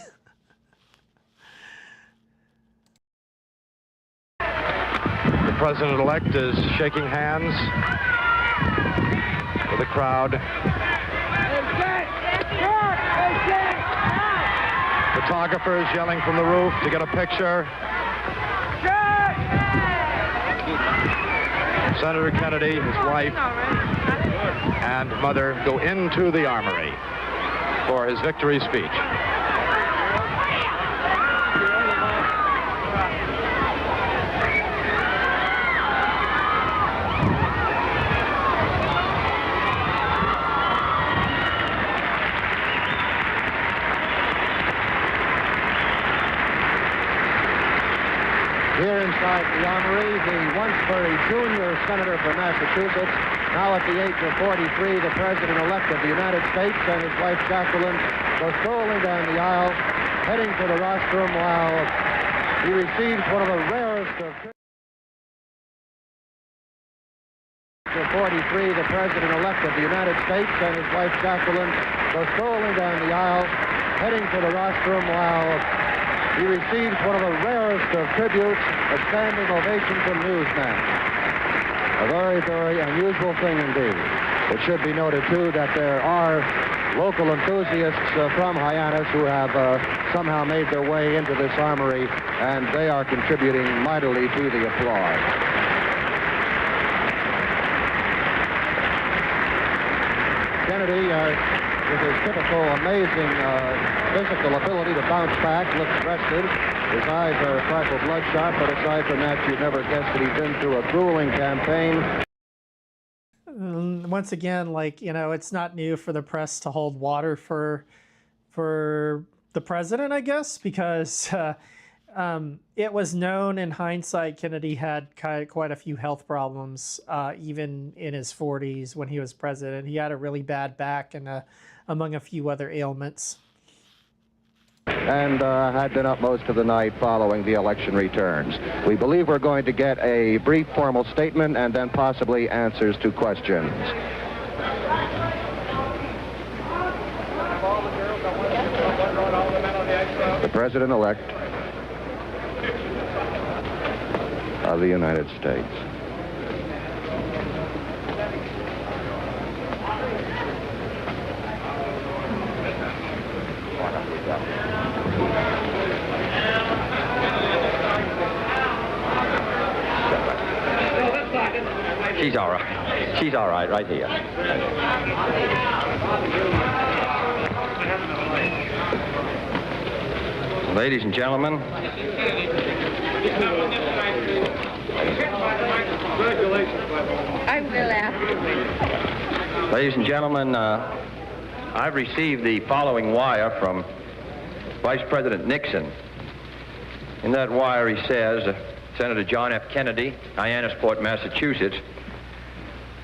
The president-elect is shaking hands with the crowd. Photographers yelling from the roof to get a picture. Senator Kennedy, his wife, and mother go into the armory for his victory speech. Here inside the armory, the once very junior senator from Massachusetts, now at the age of 43, the president-elect of the United States, and his wife Jacqueline go strolling down the aisle, heading to the rostrum while he receives one of the rarest of... 43, the president-elect of the United States, and his wife Jacqueline go strolling down the aisle, heading to the rostrum while he receives one of the rarest of tributes, a standing ovation from newsmen. A very, very unusual thing indeed. It should be noted, too, that there are local enthusiasts from Hyannis who have somehow made their way into this armory, and they are contributing mightily to the applause. Kennedy, with his typical amazing physical ability to bounce back, looks rested. His eyes are a trifle bloodshot, but aside from that, you'd never guess that he's been through a grueling campaign. Once again, like, you know, it's not new for the press to hold water for the president, I guess, because it was known in hindsight Kennedy had quite a few health problems, even in his 40s when he was president. He had a really bad back and among a few other ailments. And had been up most of the night following the election returns. We believe we're going to get a brief formal statement and then possibly answers to questions. The President-elect of the United States. She's all right. She's all right, right here. Ladies and gentlemen. I will after. Ladies and gentlemen, I've received the following wire from Vice President Nixon. In that wire he says, Senator John F. Kennedy, Hyannisport, Massachusetts,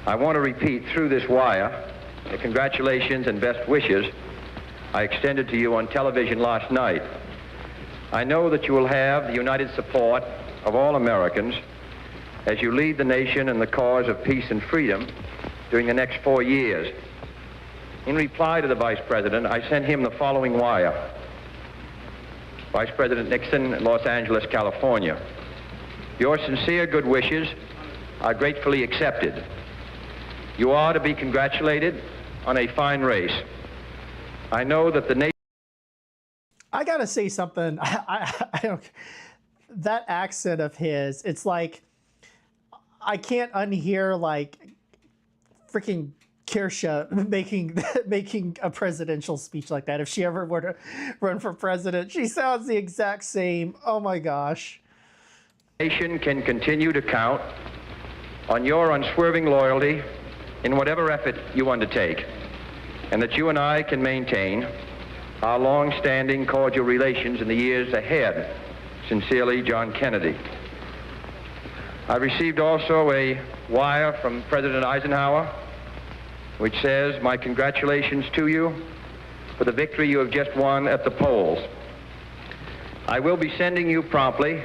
I want to repeat through this wire the congratulations and best wishes I extended to you on television last night. I know that you will have the united support of all Americans as you lead the nation in the cause of peace and freedom during the next 4 years. In reply to the Vice President, I sent him the following wire. Vice President Nixon, Los Angeles, California. Your sincere good wishes are gratefully accepted. You are to be congratulated on a fine race. I know that the nation... I gotta say something. I don't... That accent of his, it's like, I can't unhear, like, freaking Kirsha making a presidential speech like that. If she ever were to run for president, she sounds the exact same. Oh my gosh. The nation can continue to count on your unswerving loyalty in whatever effort you undertake, and that you and I can maintain our long-standing cordial relations in the years ahead. Sincerely, John Kennedy. I received also a wire from President Eisenhower which says, "My congratulations to you for the victory you have just won at the polls. I will be sending you promptly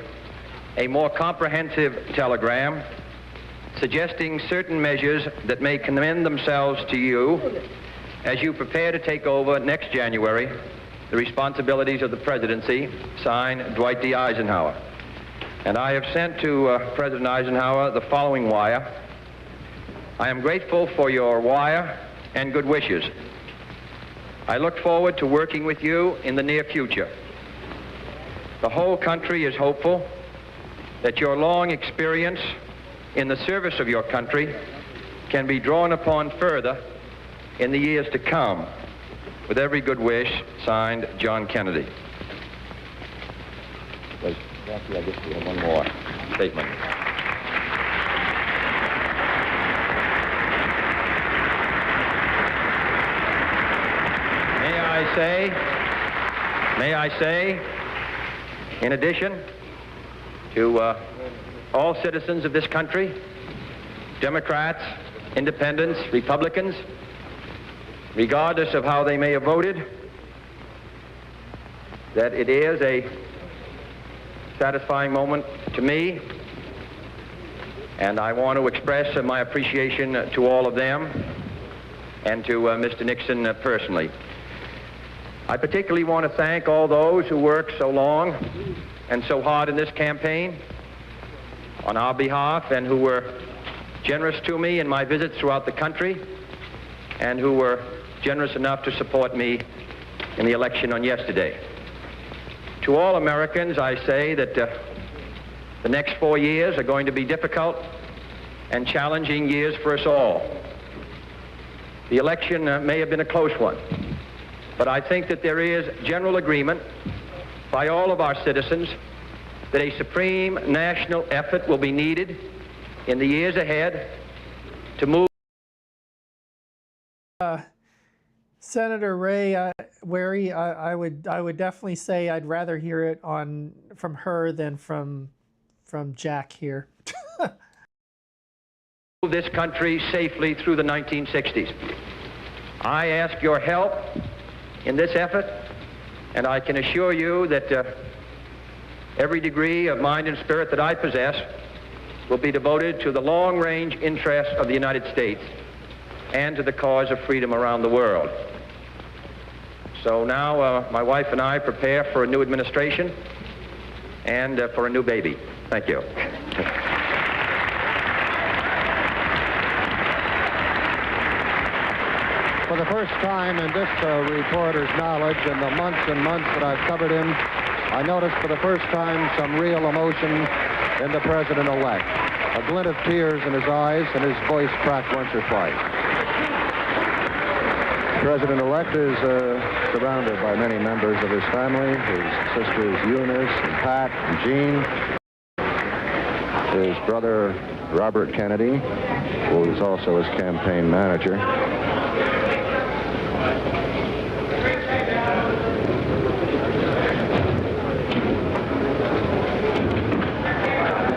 a more comprehensive telegram suggesting certain measures that may commend themselves to you as you prepare to take over next January the responsibilities of the presidency." Signed, Dwight D. Eisenhower. And I have sent to President Eisenhower the following wire. "I am grateful for your wire and good wishes. I look forward to working with you in the near future. The whole country is hopeful that your long experience in the service of your country can be drawn upon further in the years to come. With every good wish," signed, John Kennedy. Jackie, I guess we have one more statement. May I say, in addition to all citizens of this country, Democrats, Independents, Republicans, regardless of how they may have voted, that it is a satisfying moment to me, and I want to express my appreciation to all of them and to Mr. Nixon personally. I particularly want to thank all those who worked so long and so hard in this campaign on our behalf and who were generous to me in my visits throughout the country and who were generous enough to support me in the election on yesterday. To all Americans, I say that the next 4 years are going to be difficult and challenging years for us all. The election may have been a close one, but I think that there is general agreement by all of our citizens that a supreme national effort will be needed in the years ahead to move. Senator Ray, Wary, I would definitely say I'd rather hear it from her than from Jack here. This country safely through the 1960s. I ask your help in this effort, and I can assure you that every degree of mind and spirit that I possess will be devoted to the long-range interests of the United States and to the cause of freedom around the world. So now my wife and I prepare for a new administration and for a new baby. Thank you. For the first time in this reporter's knowledge in the months and months that I've covered him, I noticed for the first time some real emotion in the president-elect. A glint of tears in his eyes, and his voice cracked once or twice. The president-elect is surrounded by many members of his family, his sisters Eunice and Pat and Jean, his brother Robert Kennedy, who is also his campaign manager.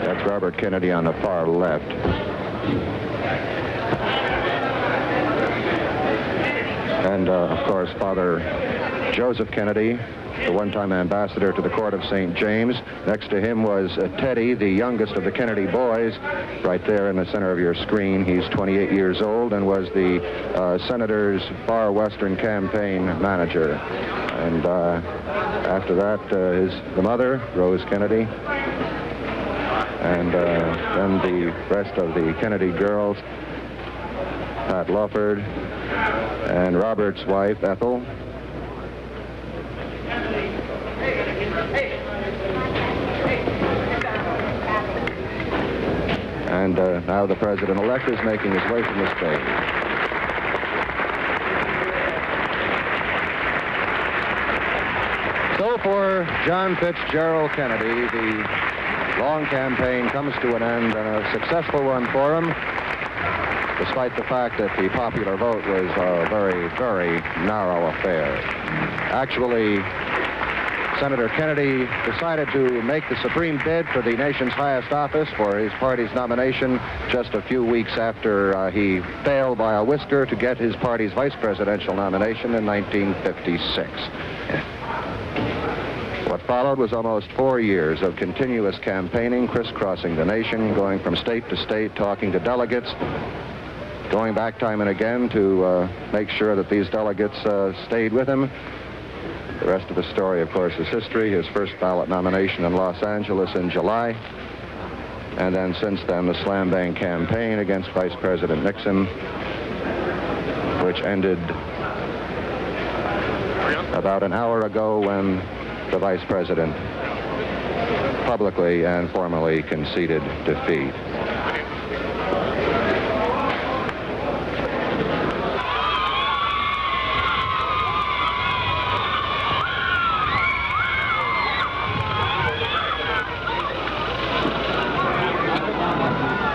That's Robert Kennedy on the far left. And, of course, Father Joseph Kennedy, the one-time ambassador to the court of St. James. Next to him was Teddy, the youngest of the Kennedy boys, right there in the center of your screen. He's 28 years old and was the senator's far western campaign manager. And after that is the mother, Rose Kennedy. And then the rest of the Kennedy girls, Pat Lawford, and Robert's wife, Ethel. And now the president-elect is making his way from the stage. So for John Fitzgerald Kennedy, the long campaign comes to an end, and a successful one for him. despite the fact that the popular vote was a very, very narrow affair. Actually, Senator Kennedy decided to make the supreme bid for the nation's highest office for his party's nomination just a few weeks after he failed by a whisker to get his party's vice presidential nomination in 1956. What followed was almost 4 years of continuous campaigning, crisscrossing the nation, going from state to state, talking to delegates, going back time and again to make sure that these delegates stayed with him. The rest of the story, of course, is history. His first ballot nomination in Los Angeles in July. And then since then, the slam-bang campaign against Vice President Nixon, which ended about an hour ago when the Vice President publicly and formally conceded defeat.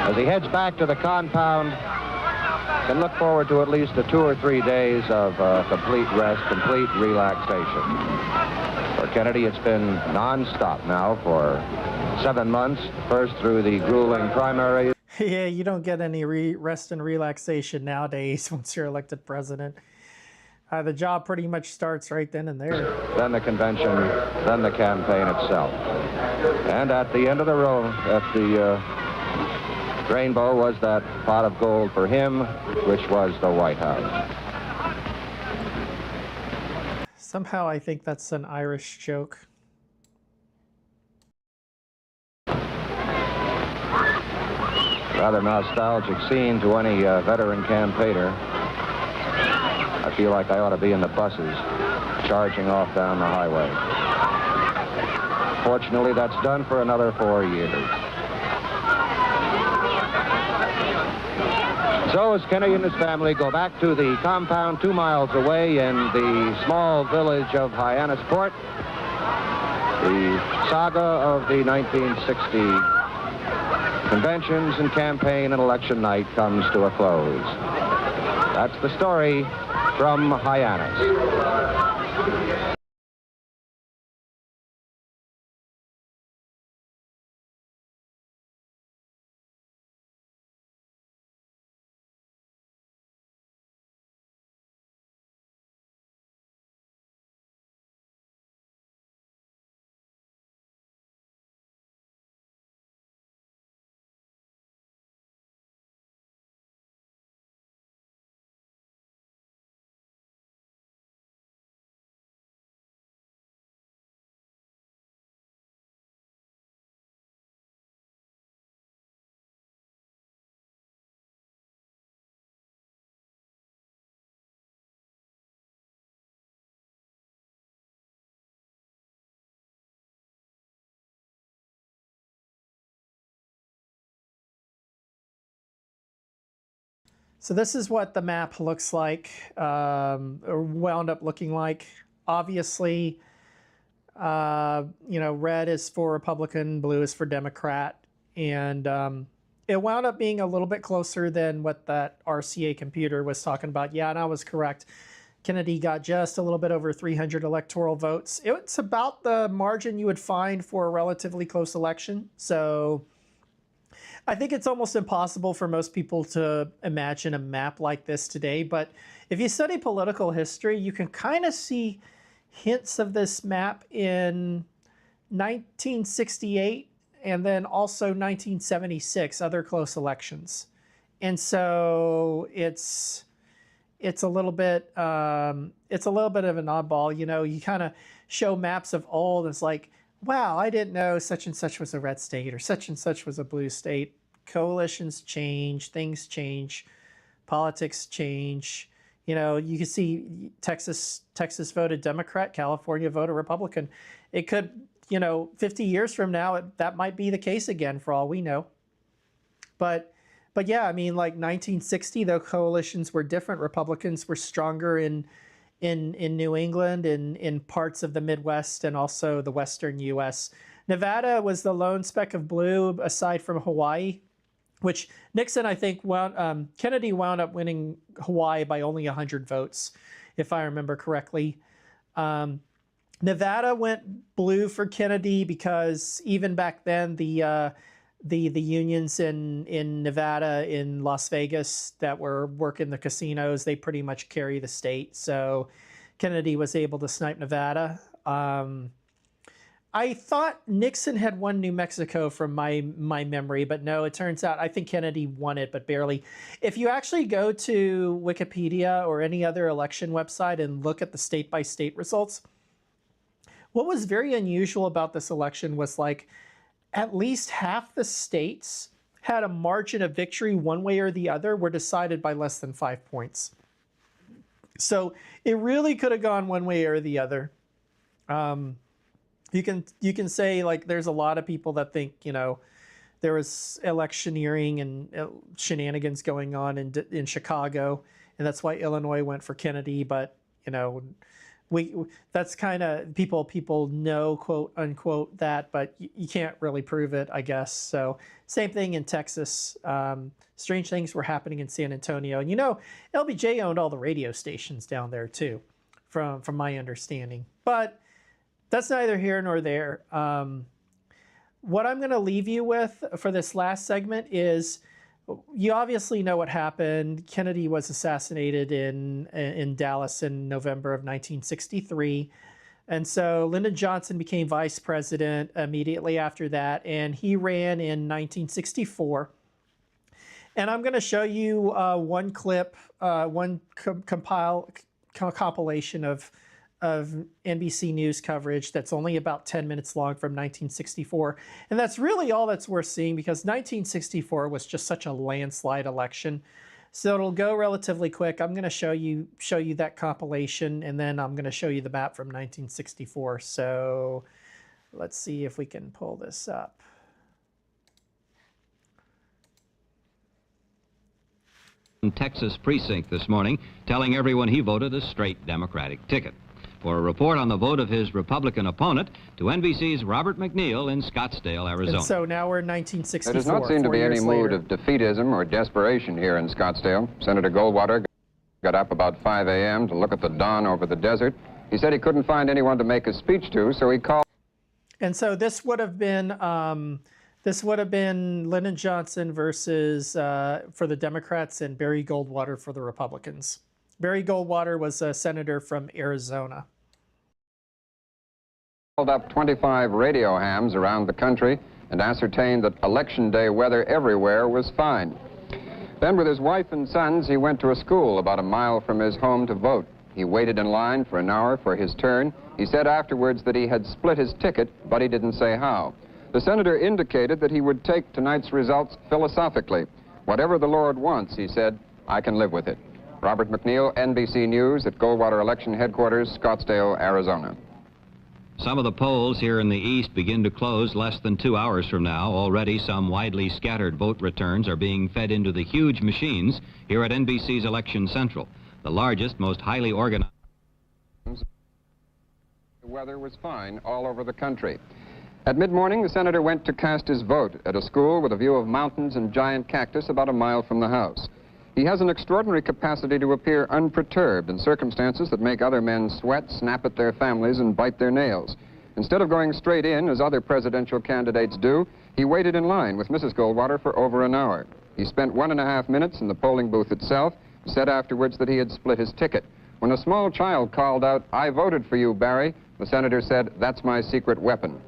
As he heads back to the compound, can look forward to at least 2 or 3 days of complete rest, complete relaxation. For Kennedy, it's been non-stop now for 7 months, first through the grueling primaries. Yeah, you don't get any rest and relaxation nowadays once you're elected president. The job pretty much starts right then and there. Then the convention, then the campaign itself. And at the end of the row, at the rainbow was that pot of gold for him, which was the White House. Somehow I think that's an Irish joke. Rather nostalgic scene to any veteran campaigner. I feel like I ought to be in the buses, charging off down the highway. Fortunately, that's done for another 4 years. So as Kennedy and his family go back to the compound 2 miles away in the small village of Hyannisport, the saga of the 1960 conventions and campaign and election night comes to a close. That's the story from Hyannis. So this is what the map looks like, or wound up looking like. Obviously, you know, red is for Republican, blue is for Democrat, and it wound up being a little bit closer than what that RCA computer was talking about. Yeah, and I was correct. Kennedy got just a little bit over 300 electoral votes. It's about the margin you would find for a relatively close election. So I think it's almost impossible for most people to imagine a map like this today. But if you study political history, you can kind of see hints of this map in 1968 and then also 1976, other close elections. And so it's a little bit of an oddball. You know, you kind of show maps of old. It's like, wow, I didn't know such and such was a red state or such and such was a blue state. Coalitions change, things change, politics change. You know, you can see Texas voted Democrat, California voted Republican. It could, you know, 50 years from now, that might be the case again for all we know. But yeah, I mean, like 1960, the coalitions were different. Republicans were stronger in New England and in parts of the Midwest and also the Western U.S. Nevada was the lone speck of blue aside from Hawaii. which Nixon, I think, Kennedy wound up winning Hawaii by only 100 votes, if I remember correctly. Nevada went blue for Kennedy because even back then, the unions in Nevada, in Las Vegas, that were working the casinos, they pretty much carry the state. So Kennedy was able to snipe Nevada. I thought Nixon had won New Mexico from my memory, but no, it turns out I think Kennedy won it, but barely. If you actually go to Wikipedia or any other election website and look at the state-by-state results, what was very unusual about this election was like at least half the states had a margin of victory one way or the other were decided by less than 5 points. So it really could have gone one way or the other. You can say, like, there's a lot of people that think, you know, there was electioneering and shenanigans going on in Chicago, and that's why Illinois went for Kennedy. But, you know, that's kind of people know, quote unquote, that, but you can't really prove it, I guess. So same thing in Texas. Strange things were happening in San Antonio, and you know, LBJ owned all the radio stations down there too, from my understanding. But that's neither here nor there. What I'm going to leave you with for this last segment is, you obviously know what happened. Kennedy was assassinated in Dallas in November of 1963. And so Lyndon Johnson became vice president immediately after that, and he ran in 1964. And I'm going to show you one clip, one compilation of NBC News coverage that's only about 10 minutes long from 1964. And that's really all that's worth seeing, because 1964 was just such a landslide election. So it'll go relatively quick. I'm going to show you that compilation, and then I'm going to show you the map from 1964. So let's see if we can pull this up. Texas precinct this morning, telling everyone he voted a straight Democratic ticket. For a report on the vote of his Republican opponent, to NBC's Robert McNeil in Scottsdale, Arizona. And so now we're in 1964. There does not seem to be any mood of defeatism or desperation here in Scottsdale. Senator Goldwater got up about 5 a.m. to look at the dawn over the desert. He said he couldn't find anyone to make a speech to, so he called. And so this would have been Lyndon Johnson versus for the Democrats and Barry Goldwater for the Republicans. Barry Goldwater was a senator from Arizona. Called up 25 radio hams around the country and ascertained that Election Day weather everywhere was fine. Then with his wife and sons, he went to a school about a mile from his home to vote. He waited in line for an hour for his turn. He said afterwards that he had split his ticket, but he didn't say how. The senator indicated that he would take tonight's results philosophically. Whatever the Lord wants, he said, I can live with it. Robert McNeil, NBC News at Goldwater Election Headquarters, Scottsdale, Arizona. Some of the polls here in the east begin to close less than 2 hours from now. Already some widely scattered vote returns are being fed into the huge machines here at NBC's Election Central, the largest, most highly organized. The weather was fine all over the country. At mid-morning, the senator went to cast his vote at a school with a view of mountains and giant cactus about a mile from the house. He has an extraordinary capacity to appear unperturbed in circumstances that make other men sweat, snap at their families, and bite their nails. Instead of going straight in, as other presidential candidates do, he waited in line with Mrs. Goldwater for over an hour. He spent 1.5 minutes in the polling booth itself, said afterwards that he had split his ticket. When a small child called out, I voted for you, Barry, the senator said, that's my secret weapon.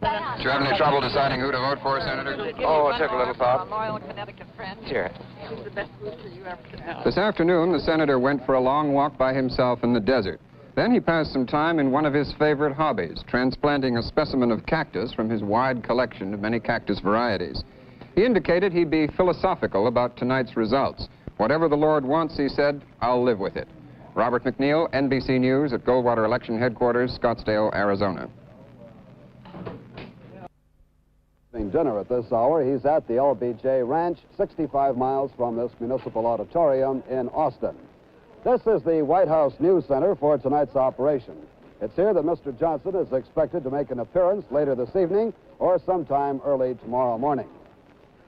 Did you have any trouble deciding who to vote for, Senator? Oh, it took a little thought. Loyal Connecticut friend. Sure. She's the best rooster you ever could know. This afternoon, the senator went for a long walk by himself in the desert. Then he passed some time in one of his favorite hobbies, transplanting a specimen of cactus from his wide collection of many cactus varieties. He indicated he'd be philosophical about tonight's results. Whatever the Lord wants, he said, I'll live with it. Robert McNeil, NBC News at Goldwater Election Headquarters, Scottsdale, Arizona. Dinner at this hour. He's at the LBJ Ranch, 65 miles from this municipal auditorium in Austin. This is the White House News Center for tonight's operation. It's here that Mr. Johnson is expected to make an appearance later this evening or sometime early tomorrow morning.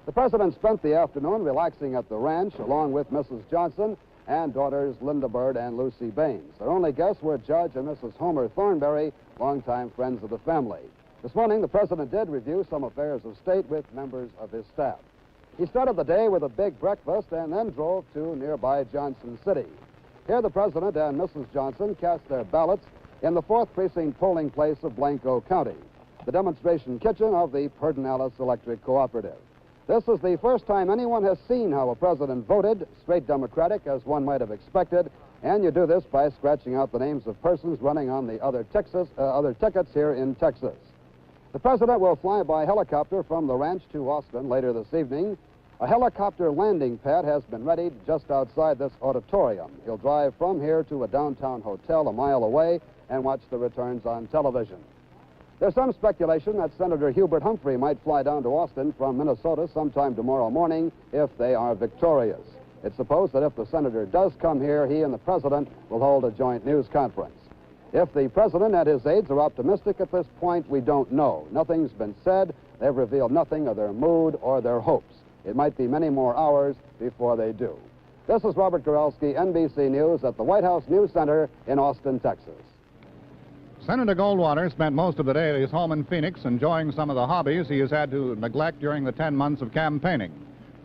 The President spent the afternoon relaxing at the ranch along with Mrs. Johnson and daughters Linda Bird and Lucy Baines. Their only guests were Judge and Mrs. Homer Thornberry, longtime friends of the family. This morning, the President did review some affairs of state with members of his staff. He started the day with a big breakfast and then drove to nearby Johnson City. Here, the President and Mrs. Johnson cast their ballots in the 4th Precinct polling place of Blanco County, the demonstration kitchen of the Pedernales Electric Cooperative. This is the first time anyone has seen how a president voted, straight Democratic, as one might have expected, and you do this by scratching out the names of persons running on the other tickets here in Texas. The President will fly by helicopter from the ranch to Austin later this evening. A helicopter landing pad has been readied just outside this auditorium. He'll drive from here to a downtown hotel a mile away and watch the returns on television. There's some speculation that Senator Hubert Humphrey might fly down to Austin from Minnesota sometime tomorrow morning if they are victorious. It's supposed that if the senator does come here, he and the President will hold a joint news conference. If the President and his aides are optimistic at this point, we don't know. Nothing's been said. They've revealed nothing of their mood or their hopes. It might be many more hours before they do. This is Robert Goralski, NBC News at the White House News Center in Austin, Texas. Senator Goldwater spent most of the day at his home in Phoenix enjoying some of the hobbies he has had to neglect during the 10 months of campaigning.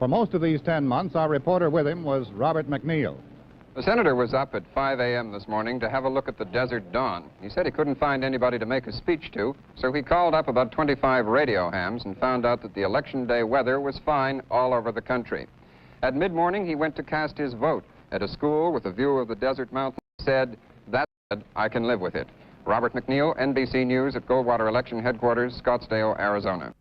For most of these 10 months, our reporter with him was Robert McNeil. The senator was up at 5 a.m. this morning to have a look at the desert dawn. He said he couldn't find anybody to make a speech to, so he called up about 25 radio hams and found out that the election day weather was fine all over the country. At mid-morning, he went to cast his vote at a school with a view of the desert mountains. He said, "That's it, I can live with it." Robert McNeil, NBC News at Goldwater Election Headquarters, Scottsdale, Arizona.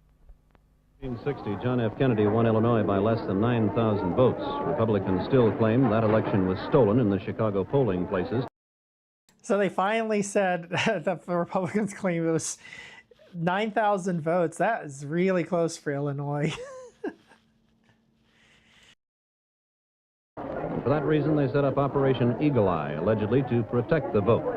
1960, John F. Kennedy won Illinois by less than 9,000 votes. Republicans still claim that election was stolen in the Chicago polling places. So they finally said that the Republicans claim it was 9,000 votes. That is really close for Illinois. For that reason, they set up Operation Eagle Eye, allegedly to protect the vote.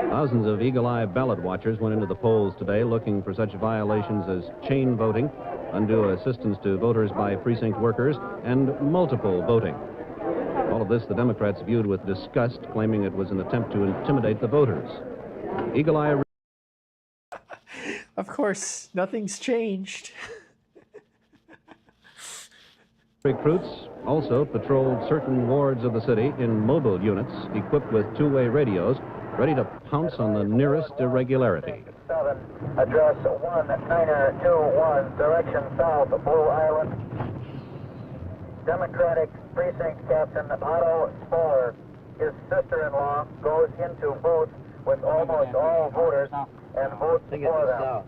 Thousands of Eagle Eye ballot watchers went into the polls today looking for such violations as chain voting, undue assistance to voters by precinct workers, and multiple voting. All of this the Democrats viewed with disgust, claiming it was an attempt to intimidate the voters. Eagle Eye... Of course, nothing's changed. Recruits also patrolled certain wards of the city in mobile units equipped with two-way radios, ready to pounce on the nearest irregularity. 7, address 1921, direction south of Blue Island. Democratic Precinct Captain Otto Spoller, his sister-in-law, goes into booth with almost all voters and votes for them.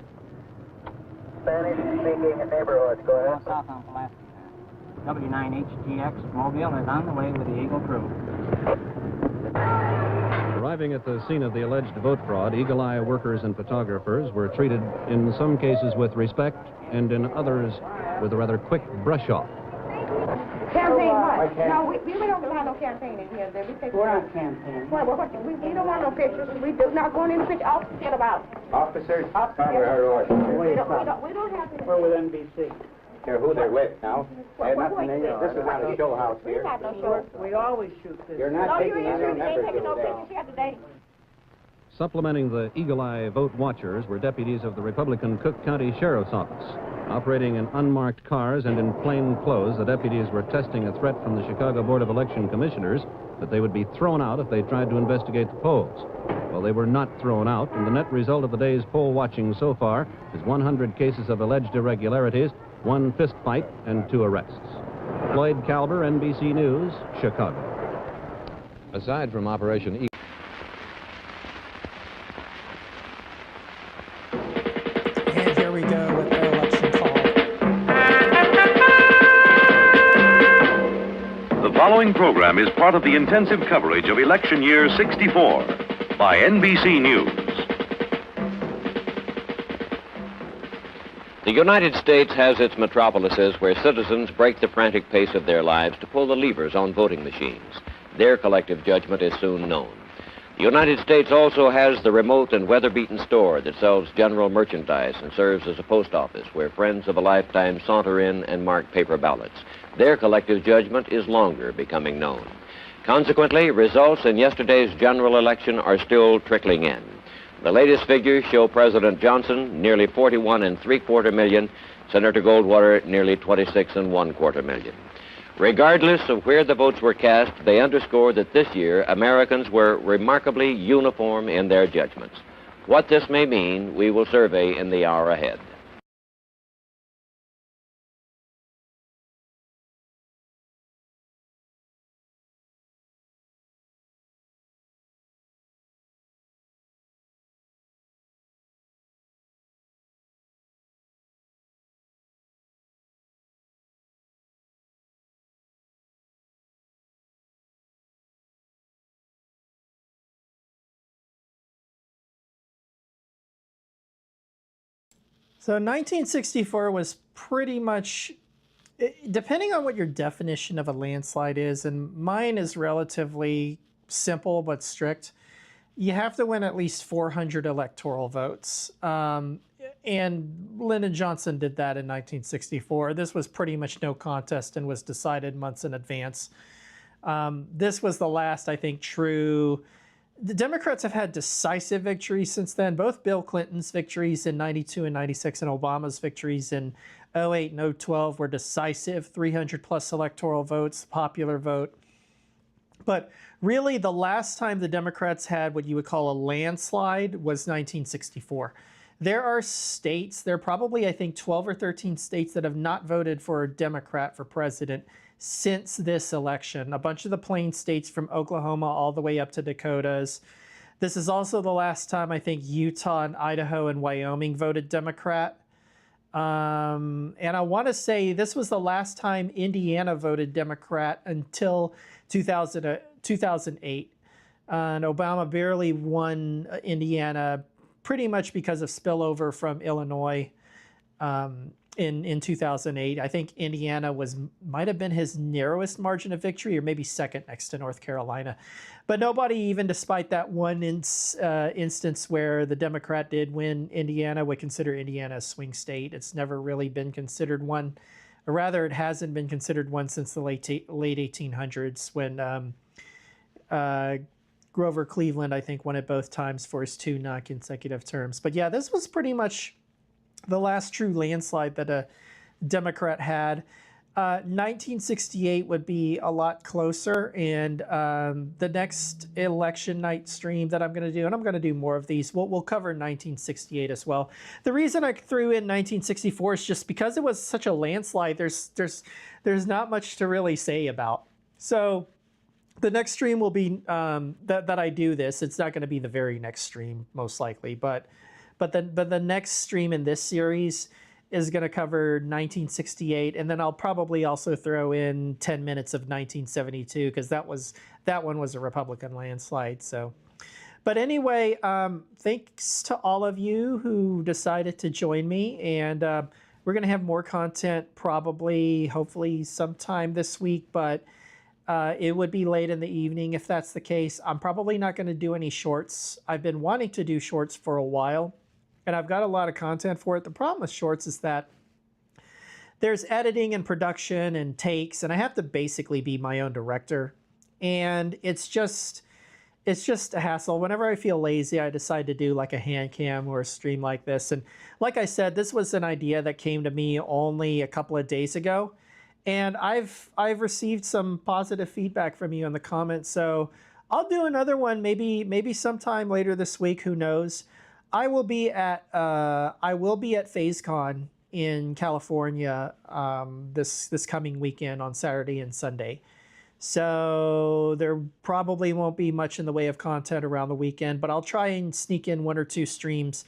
Spanish-speaking neighborhood, go ahead. South on Pulaski. W9HGX Mobile is on the way with the Eagle crew. Arriving at the scene of the alleged vote fraud, Eagle Eye workers and photographers were treated in some cases with respect and in others with a rather quick brush-off. Campaign what? No, we don't allow no campaign in here. We're not campaigning. Well, we don't want no pictures. We do not go in the picture. Officers, get about. Officers, We don't have to. we're with NBC. Care who they're with now. Wait, This is not a show house here. Not no show. We always shoot this. You're not taking any members taking no today. pictures here today. Supplementing the Eagle Eye vote watchers were deputies of the Republican Cook County Sheriff's Office. Operating in unmarked cars and in plain clothes, the deputies were testing a threat from the Chicago Board of Election Commissioners that they would be thrown out if they tried to investigate the polls. Well, they were not thrown out, and the net result of the day's poll watching so far is 100 cases of alleged irregularities, 1 fist fight, and 2 arrests. Floyd Calber, NBC News, Chicago. Aside from Operation Eagle... And here we go with the election call. The following program is part of the intensive coverage of election year 64 by NBC News. The United States has its metropolises where citizens break the frantic pace of their lives to pull the levers on voting machines. Their collective judgment is soon known. The United States also has the remote and weather-beaten store that sells general merchandise and serves as a post office where friends of a lifetime saunter in and mark paper ballots. Their collective judgment is longer becoming known. Consequently, results in yesterday's general election are still trickling in. The latest figures show President Johnson nearly 41.75 million, Senator Goldwater nearly 26.25 million. Regardless of where the votes were cast, they underscore that this year Americans were remarkably uniform in their judgments. What this may mean, we will survey in the hour ahead. So 1964 was pretty much, depending on what your definition of a landslide is, and mine is relatively simple but strict, you have to win at least 400 electoral votes. And Lyndon Johnson did that in 1964. This was pretty much no contest and was decided months in advance. This was the last, I think, true. The Democrats have had decisive victories since then. Both Bill Clinton's victories in 92 and 96 and Obama's victories in 08 and 012 were decisive, 300 plus electoral votes, popular vote. But really the last time the Democrats had what you would call a landslide was 1964. There are states, there are probably I think 12 or 13 states that have not voted for a Democrat for president since this election. A bunch of the plain states from Oklahoma all the way up to Dakotas. This is also the last time I think Utah and Idaho and Wyoming voted Democrat. And I want to say this was the last time Indiana voted Democrat until 2008. And Obama barely won Indiana pretty much because of spillover from Illinois in 2008. I think Indiana might have been his narrowest margin of victory, or maybe second next to North Carolina. But nobody, even despite that one instance where the Democrat did win Indiana, would consider Indiana a swing state. It's never really been considered one, or rather it hasn't been considered one since the late 1800s when Grover Cleveland, I think, won it both times for his 2 non-consecutive terms. But yeah, this was pretty much the last true landslide that a Democrat had. 1968 would be a lot closer, and the next election night stream that I'm going to do, and I'm going to do more of these, we'll cover 1968 as well. The reason I threw in 1964 is just because it was such a landslide, there's not much to really say about. So the next stream will be that I do this. It's not going to be the very next stream, most likely, but the next stream in this series is going to cover 1968, and then I'll probably also throw in 10 minutes of 1972 because that one was a Republican landslide. So, but anyway, thanks to all of you who decided to join me, and we're going to have more content probably, hopefully, sometime this week, but it would be late in the evening if that's the case. I'm probably not going to do any shorts. I've been wanting to do shorts for a while, and I've got a lot of content for it. The problem with shorts is that there's editing and production and takes, and I have to basically be my own director. And it's just a hassle. Whenever I feel lazy, I decide to do like a hand cam or a stream like this. And like I said, this was an idea that came to me only a couple of days ago. And I've received some positive feedback from you in the comments. So I'll do another one maybe sometime later this week, who knows. I will be at FazeCon in California this coming weekend on Saturday and Sunday. So there probably won't be much in the way of content around the weekend, but I'll try and sneak in 1 or 2 streams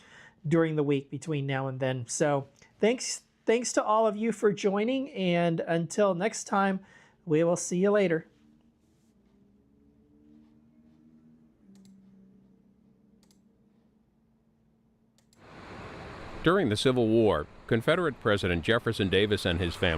during the week between now and then. So thanks to all of you for joining, and until next time, we will see you later. During the Civil War, Confederate President Jefferson Davis and his family